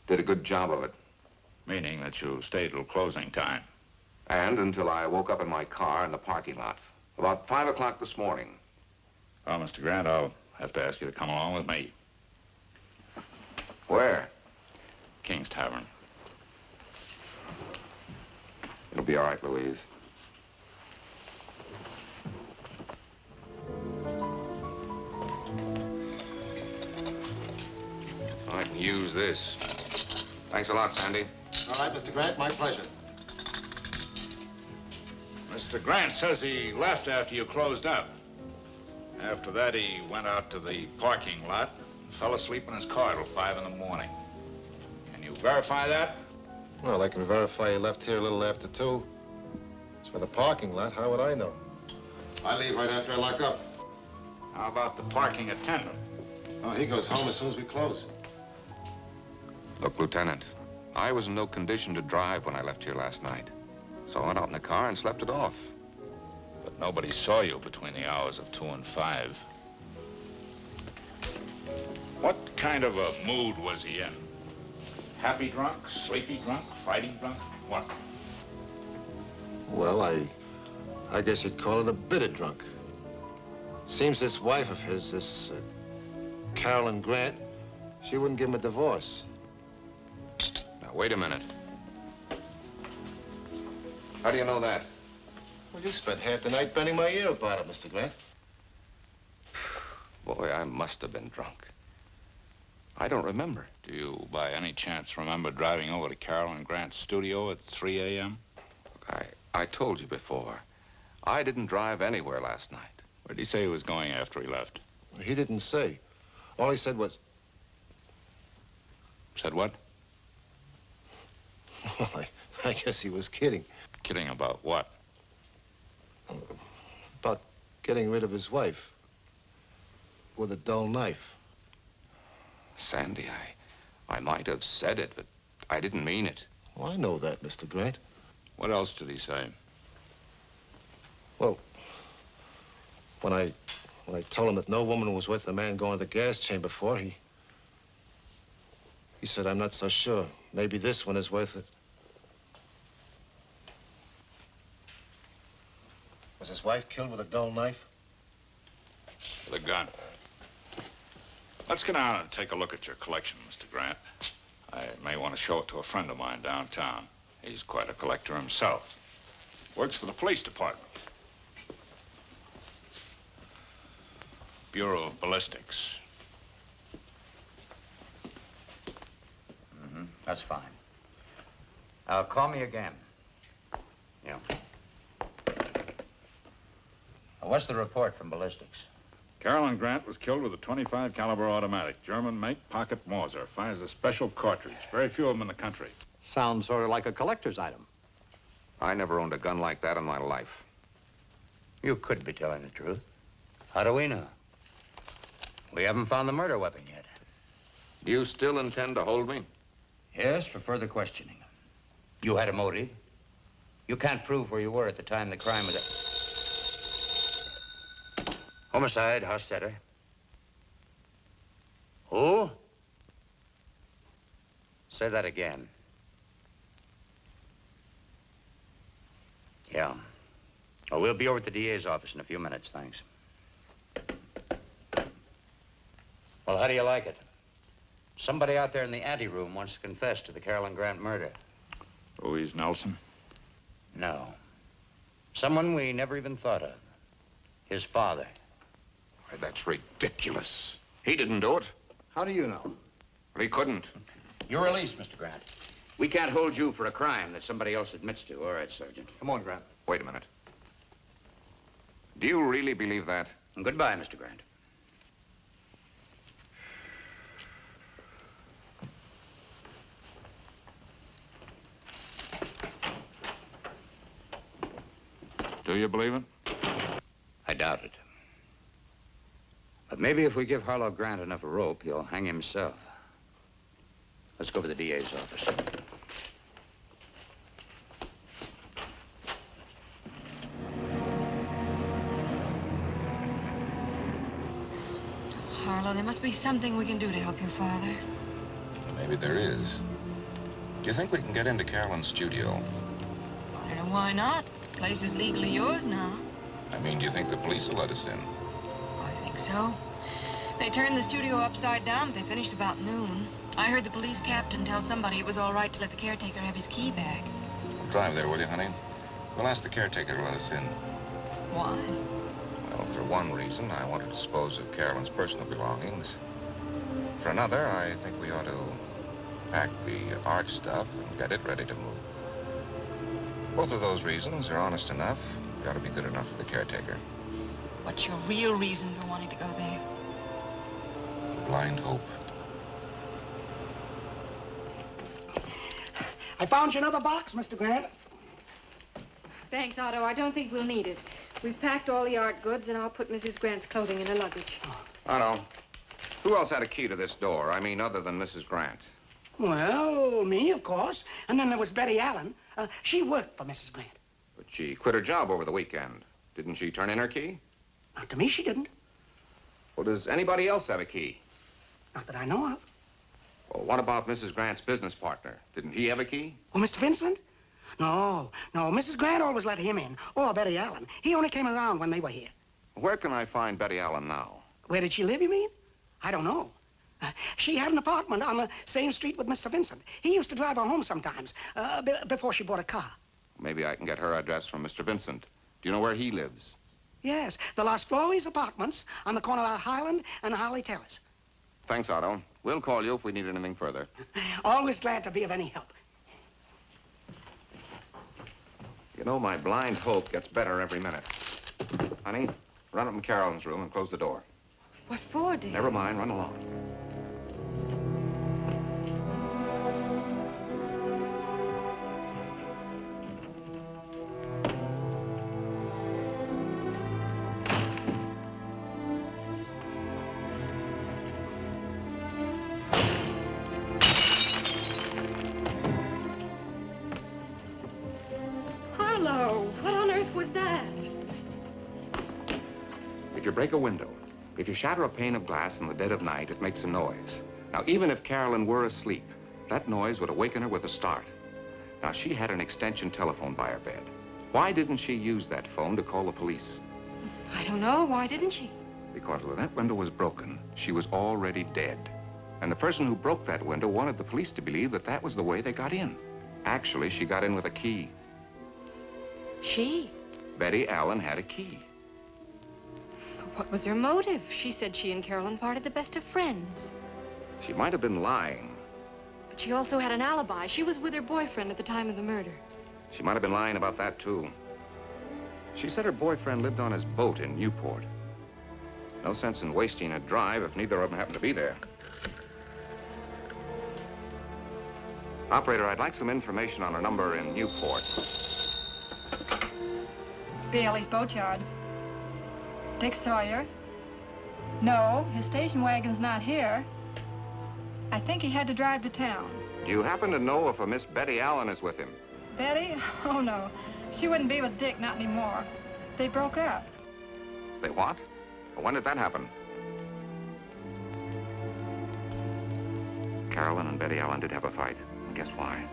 Did a good job of it. Meaning that you stayed till closing time? And until I woke up in my car in the parking lot. About 5 o'clock this morning. Well, Mr. Grant, I'll have to ask you to come along with me. Where? King's Tavern. It'll be all right, Louise. I can use this. Thanks a lot, Sandy. All right, Mr. Grant, my pleasure. Mr. Grant says he left after you closed up. After that, he went out to the parking lot and fell asleep in his car till 5 in the morning. Can you verify that? Well, I can verify he left here a little after 2. As for the parking lot, how would I know? I leave right after I lock up. How about the parking attendant? Oh, he goes home as soon as we close. Look, Lieutenant, I was in no condition to drive when I left here last night. So I went out in the car and slept it off. But nobody saw you between the hours of 2 and 5. What kind of a mood was he in? Happy drunk, sleepy drunk, fighting drunk? What? Well, I guess you'd call it a bitter drunk. Seems this wife of his, this Carolyn Grant, she wouldn't give him a divorce. Now, wait a minute. How do you know that? Well, you spent half the night bending my ear about it, Mr. Grant. Boy, I must have been drunk. I don't remember. Do you, by any chance, remember driving over to Carolyn Grant's studio at 3 a.m.? I told you before. I didn't drive anywhere last night. Where did he say he was going after he left? Well, he didn't say. All he said was... Said what? Well, I guess he was kidding. Kidding about what? About getting rid of his wife. With a dull knife. Sandy, I might have said it, but I didn't mean it. Well, I know that, Mr. Grant. What else did he say? Well, when I told him that no woman was worth the man going to the gas chamber for, he said, I'm not so sure. Maybe this one is worth it. Was his wife killed with a dull knife? With a gun. Let's get down and take a look at your collection, Mr. Grant. I may want to show it to a friend of mine downtown. He's quite a collector himself. Works for the police department. Bureau of Ballistics. That's fine. Call me again. Yeah. What's the report from ballistics? Carolyn Grant was killed with a .25 caliber automatic. German make, pocket Mauser. Fires a special cartridge. Very few of them in the country. Sounds sort of like a collector's item. I never owned a gun like that in my life. You could be telling the truth. How do we know? We haven't found the murder weapon yet. Do you still intend to hold me? Yes, for further questioning. You had a motive. You can't prove where you were at the time the crime was... Homicide, Hostetter. Who? Say that again. Yeah. Oh, we'll be over at the DA's office in a few minutes, thanks. Well, how do you like it? Somebody out there in the anteroom wants to confess to the Carolyn Grant murder. Louise Nelson? No. Someone we never even thought of. His father. Why, that's ridiculous. He didn't do it. How do you know? Well, he couldn't. You're released, Mr. Grant. We can't hold you for a crime that somebody else admits to. All right, Sergeant. Come on, Grant. Wait a minute. Do you really believe that? And goodbye, Mr. Grant. Do you believe it? I doubt it. But maybe if we give Harlow Grant enough rope, he'll hang himself. Let's go to the DA's office. Harlow, there must be something we can do to help your father. Maybe there is. Do you think we can get into Carolyn's studio? I don't know why not. The place is legally yours now. I mean, do you think the police will let us in? I think so. They turned the studio upside down, but they finished about noon. I heard the police captain tell somebody it was all right to let the caretaker have his key back. Drive there, will you, honey? We'll ask the caretaker to let us in. Why? Well, for one reason, I want to dispose of Carolyn's personal belongings. For another, I think we ought to pack the art stuff and get it ready to move. Both of those reasons are honest enough. They ought to be good enough for the caretaker. What's your real reason for wanting to go there? Blind hope. I found you another box, Mr. Grant. Thanks, Otto. I don't think we'll need it. We've packed all the art goods, and I'll put Mrs. Grant's clothing in her luggage. Otto, who else had a key to this door? I mean, other than Mrs. Grant. Well, me, of course. And then there was Betty Allen. She worked for Mrs. Grant. But she quit her job over the weekend. Didn't she turn in her key? Not to me, she didn't. Well, does anybody else have a key? Not that I know of. Well, what about Mrs. Grant's business partner? Didn't he have a key? Oh, Mr. Vincent? No. Mrs. Grant always let him in. Or Betty Allen. He only came around when they were here. Where can I find Betty Allen now? Where did she live, you mean? I don't know. She had an apartment on the same street with Mr. Vincent. He used to drive her home sometimes, before she bought a car. Maybe I can get her address from Mr. Vincent. Do you know where he lives? Yes, the Las Flores Apartments on the corner of Highland and Harley Terrace. Thanks, Otto. We'll call you if we need anything further. Always glad to be of any help. You know, my blind hope gets better every minute. Honey, run up in Carolyn's room and close the door. What for, dear? Never mind, run along. Harlow, what on earth was that? If you break a window, if you shatter a pane of glass in the dead of night, it makes a noise. Now, even if Carolyn were asleep, that noise would awaken her with a start. Now, she had an extension telephone by her bed. Why didn't she use that phone to call the police? I don't know. Why didn't she? Because when that window was broken, she was already dead. And the person who broke that window wanted the police to believe that that was the way they got in. Actually, she got in with a key. She? Betty Allen had a key. What was her motive? She said she and Carolyn parted the best of friends. She might have been lying, But she also had an alibi. She was with her boyfriend at the time of the murder. She might have been lying about that, too. She said her boyfriend lived on his boat in Newport. No sense in wasting a drive if neither of them happened to be there. Operator, I'd like some information on a number in Newport. Bailey's boatyard. Dick Sawyer? No, his station wagon's not here. I think he had to drive to town. Do you happen to know if a Miss Betty Allen is with him? Betty? Oh, no. She wouldn't be with Dick, not anymore. They broke up. They what? When did that happen? Carolyn and Betty Allen did have a fight. And guess why?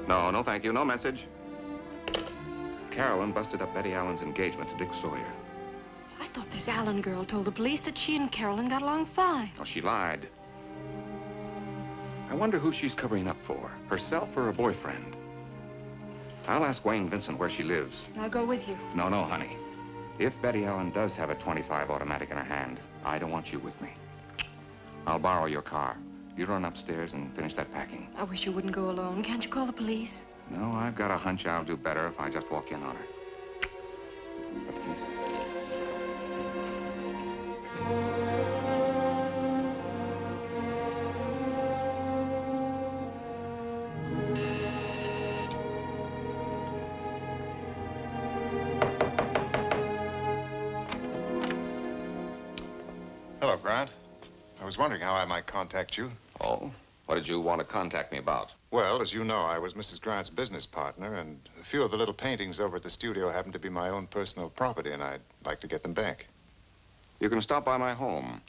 No, thank you. No message. Carolyn busted up Betty Allen's engagement to Dick Sawyer. I thought this Allen girl told the police that she and Carolyn got along fine. Oh, she lied. I wonder who she's covering up for, herself or her boyfriend. I'll ask Wayne Vincent where she lives. I'll go with you. No, honey. If Betty Allen does have a .25 automatic in her hand, I don't want you with me. I'll borrow your car. You run upstairs and finish that packing. I wish you wouldn't go alone. Can't you call the police? No, I've got a hunch I'll do better if I just walk in on her. But the keys. Hello, Grant. I was wondering how I might contact you. Oh? What did you want to contact me about? Well, as you know, I was Mrs. Grant's business partner, and a few of the little paintings over at the studio happen to be my own personal property, and I'd like to get them back. You can stop by my home.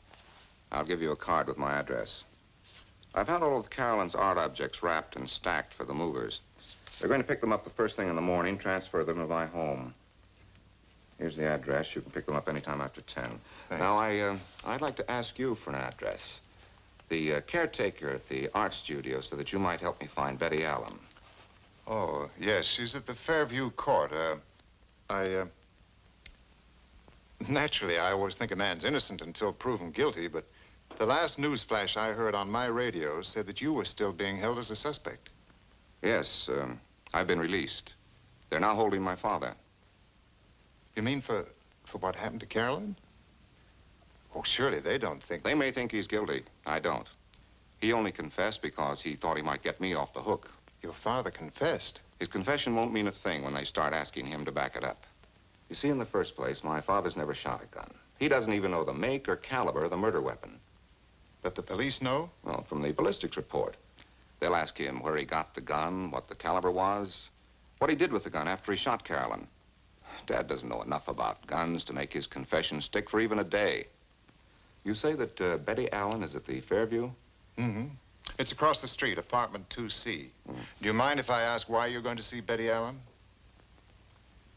I'll give you a card with my address. I've had all of Carolyn's art objects wrapped and stacked for the movers. They're going to pick them up the first thing in the morning, transfer them to my home. Here's the address. You can pick them up anytime after 10. Thanks. Now, I'd like to ask you for an address. The caretaker at the art studio so that you might help me find Betty Allen. Oh, yes, she's at the Fairview Court. Naturally, I always think a man's innocent until proven guilty, but the last news flash I heard on my radio said that you were still being held as a suspect. Yes, I've been released. They're now holding my father. You mean for what happened to Carolyn? Oh, surely they don't think... They may think he's guilty. I don't. He only confessed because he thought he might get me off the hook. Your father confessed? His confession won't mean a thing when they start asking him to back it up. You see, in the first place, my father's never shot a gun. He doesn't even know the make or caliber of the murder weapon. But the police know? Well, from the ballistics report. They'll ask him where he got the gun, what the caliber was, what he did with the gun after he shot Carolyn. Dad doesn't know enough about guns to make his confession stick for even a day. You say that Betty Allen is at the Fairview? Mm-hmm. It's across the street, apartment 2C. Do you mind if I ask why you're going to see Betty Allen?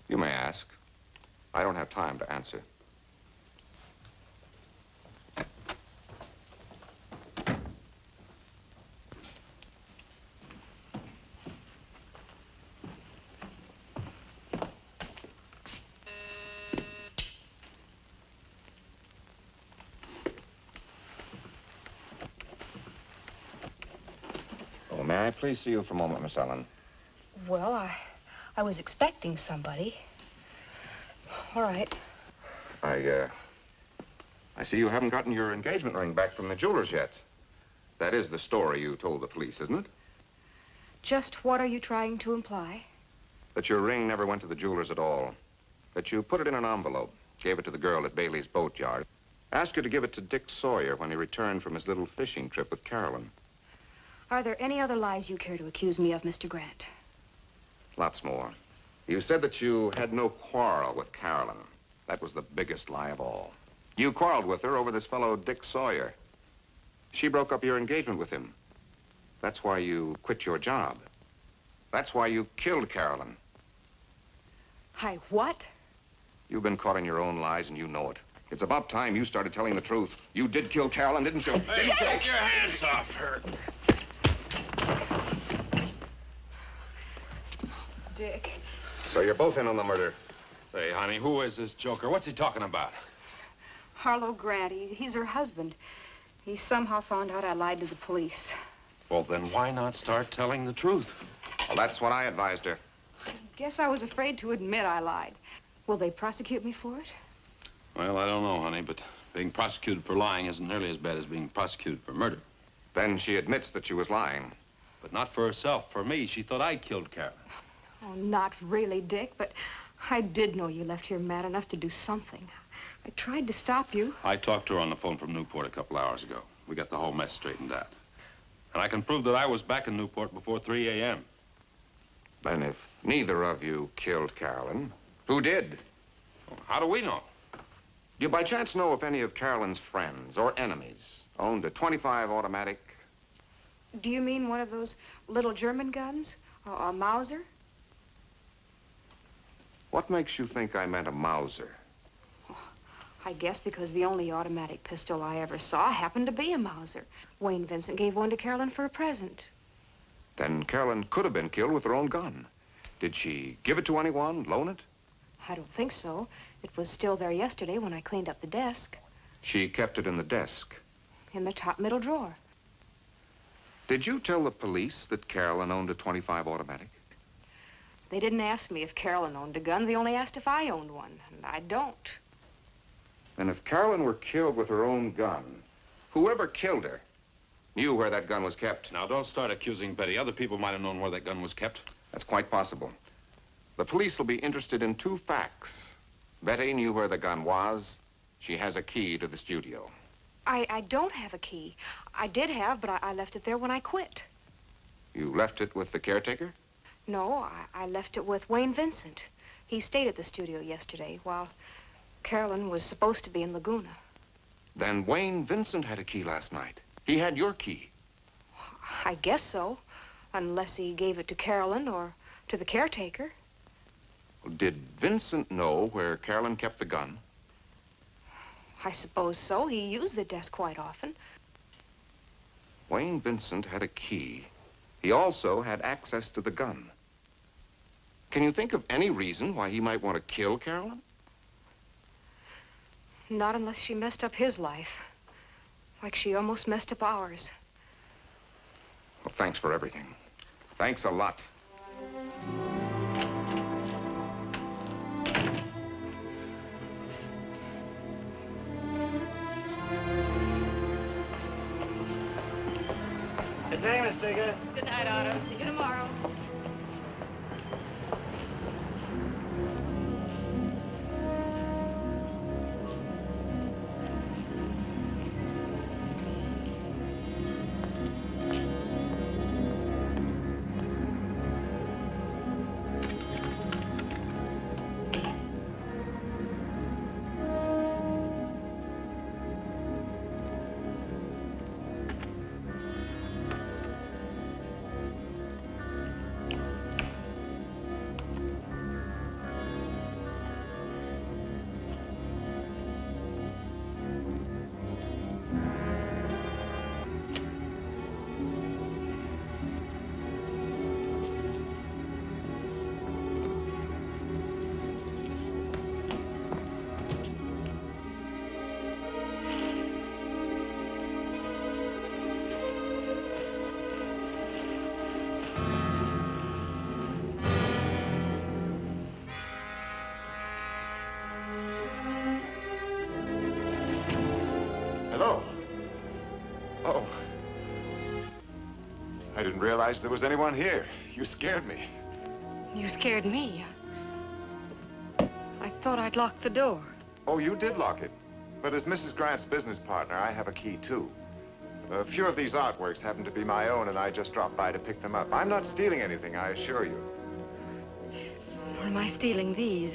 You may ask. I don't have time to answer. May I please see you for a moment, Miss Allen? Well, I was expecting somebody. All right. I see you haven't gotten your engagement ring back from the jeweler's yet. That is the story you told the police, isn't it? Just what are you trying to imply? That your ring never went to the jeweler's at all. That you put it in an envelope, gave it to the girl at Bailey's boatyard, asked her to give it to Dick Sawyer when he returned from his little fishing trip with Carolyn. Are there any other lies you care to accuse me of, Mr. Grant? Lots more. You said that you had no quarrel with Carolyn. That was the biggest lie of all. You quarreled with her over this fellow Dick Sawyer. She broke up your engagement with him. That's why you quit your job. That's why you killed Carolyn. I what? You've been caught in your own lies and you know it. It's about time you started telling the truth. You did kill Carolyn, didn't you? Hey, take your hands off her. Dick. So you're both in on the murder. Say, honey, who is this joker? What's he talking about? Harlow Grant, he's her husband. He somehow found out I lied to the police. Well, then why not start telling the truth? Well, that's what I advised her. Guess I was afraid to admit I lied. Will they prosecute me for it? Well, I don't know, honey, but being prosecuted for lying isn't nearly as bad as being prosecuted for murder. Then she admits that she was lying. But not for herself. For me, she thought I killed Carolyn. Oh, not really, Dick, but I did know you left here mad enough to do something. I tried to stop you. I talked to her on the phone from Newport a couple hours ago. We got the whole mess straightened out. And I can prove that I was back in Newport before 3 a.m. Then if neither of you killed Carolyn, who did? Well, how do we know? Do you by chance know if any of Carolyn's friends or enemies owned a .25 automatic? Do you mean one of those little German guns? Or a Mauser? What makes you think I meant a Mauser? I guess because the only automatic pistol I ever saw happened to be a Mauser. Wayne Vincent gave one to Carolyn for a present. Then Carolyn could have been killed with her own gun. Did she give it to anyone, loan it? I don't think so. It was still there yesterday when I cleaned up the desk. She kept it in the desk. In the top middle drawer. Did you tell the police that Carolyn owned a .25 automatic? They didn't ask me if Carolyn owned a gun. They only asked if I owned one, and I don't. And if Carolyn were killed with her own gun, whoever killed her knew where that gun was kept. Now, don't start accusing Betty. Other people might have known where that gun was kept. That's quite possible. The police will be interested in 2 facts. Betty knew where the gun was. She has a key to the studio. I don't have a key. I did have, but I left it there when I quit. You left it with the caretaker? No, I left it with Wayne Vincent. He stayed at the studio yesterday while Carolyn was supposed to be in Laguna. Then Wayne Vincent had a key last night. He had your key. I guess so, unless he gave it to Carolyn or to the caretaker. Did Vincent know where Carolyn kept the gun? I suppose so. He used the desk quite often. Wayne Vincent had a key. He also had access to the gun. Can you think of any reason why he might want to kill Carolyn? Not unless she messed up his life. Like she almost messed up ours. Well, thanks for everything. Thanks a lot. Good day, Miss Seeger. Good night, Otto. See you tomorrow. Hello. Oh. I didn't realize there was anyone here. You scared me. You scared me. I thought I'd locked the door. Oh, you did lock it. But as Mrs. Grant's business partner, I have a key, too. A few of these artworks happen to be my own, and I just dropped by to pick them up. I'm not stealing anything, I assure you. Or am I stealing these?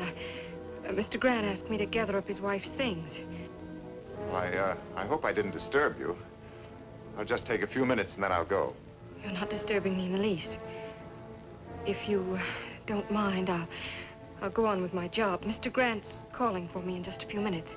Mr. Grant asked me to gather up his wife's things. Well, I hope I didn't disturb you. I'll just take a few minutes, and then I'll go. You're not disturbing me in the least. If you don't mind, I'll go on with my job. Mr. Grant's calling for me in just a few minutes.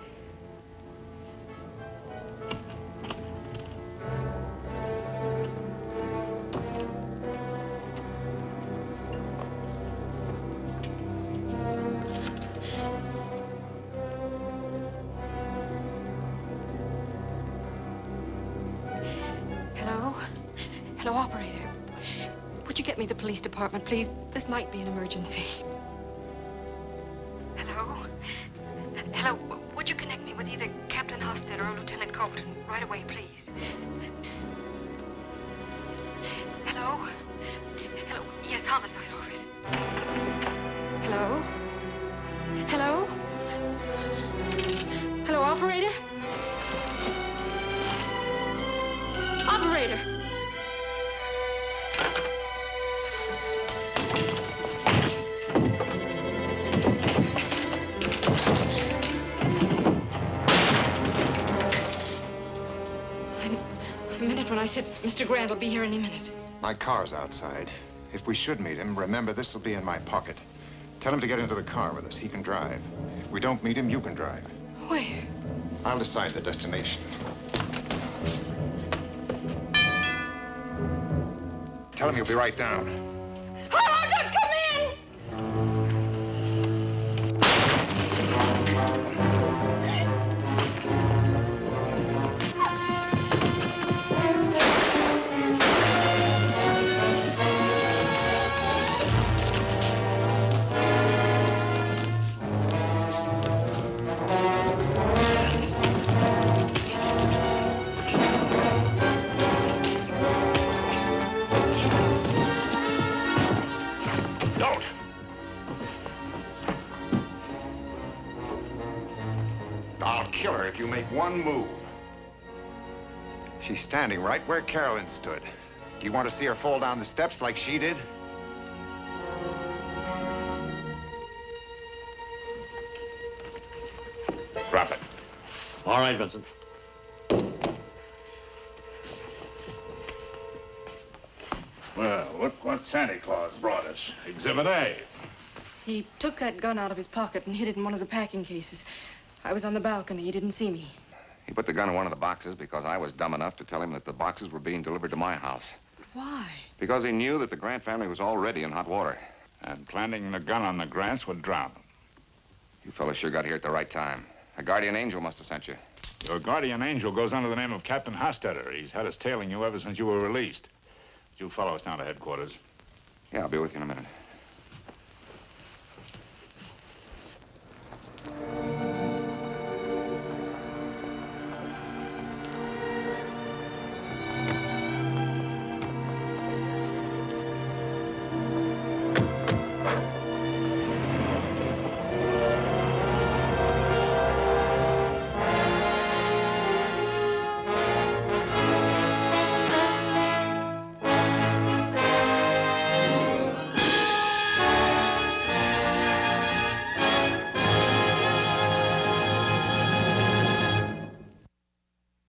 Hello, operator. Would you get me the police department, please? This might be an emergency. Hello? Hello, would you connect me with either Captain Hostetter or Lieutenant Colton right away, please? Hello? Hello? Yes, homicide office. Hello? Hello? Hello, operator? Operator! I meant it when I said Mr. Grant will be here any minute. My car's outside. If we should meet him, remember, this will be in my pocket. Tell him to get into the car with us. He can drive. If we don't meet him, you can drive. Where? I'll decide the destination. Tell him you'll be right down. Oh, don't come in! Don't! I'll kill her if you make one move. She's standing right where Carolyn stood. Do you want to see her fall down the steps like she did? Drop it. All right, Vincent. Well, look what Santa Claus brought us. Exhibit A. He took that gun out of his pocket and hid it in one of the packing cases. I was on the balcony. He didn't see me. He put the gun in one of the boxes because I was dumb enough to tell him that the boxes were being delivered to my house. Why? Because he knew that the Grant family was already in hot water. And planting the gun on the Grants would drown them. You fellas sure got here at the right time. A guardian angel must have sent you. Your guardian angel goes under the name of Captain Hostetter. He's had us tailing you ever since you were released. You follow us down to headquarters. Yeah, I'll be with you in a minute.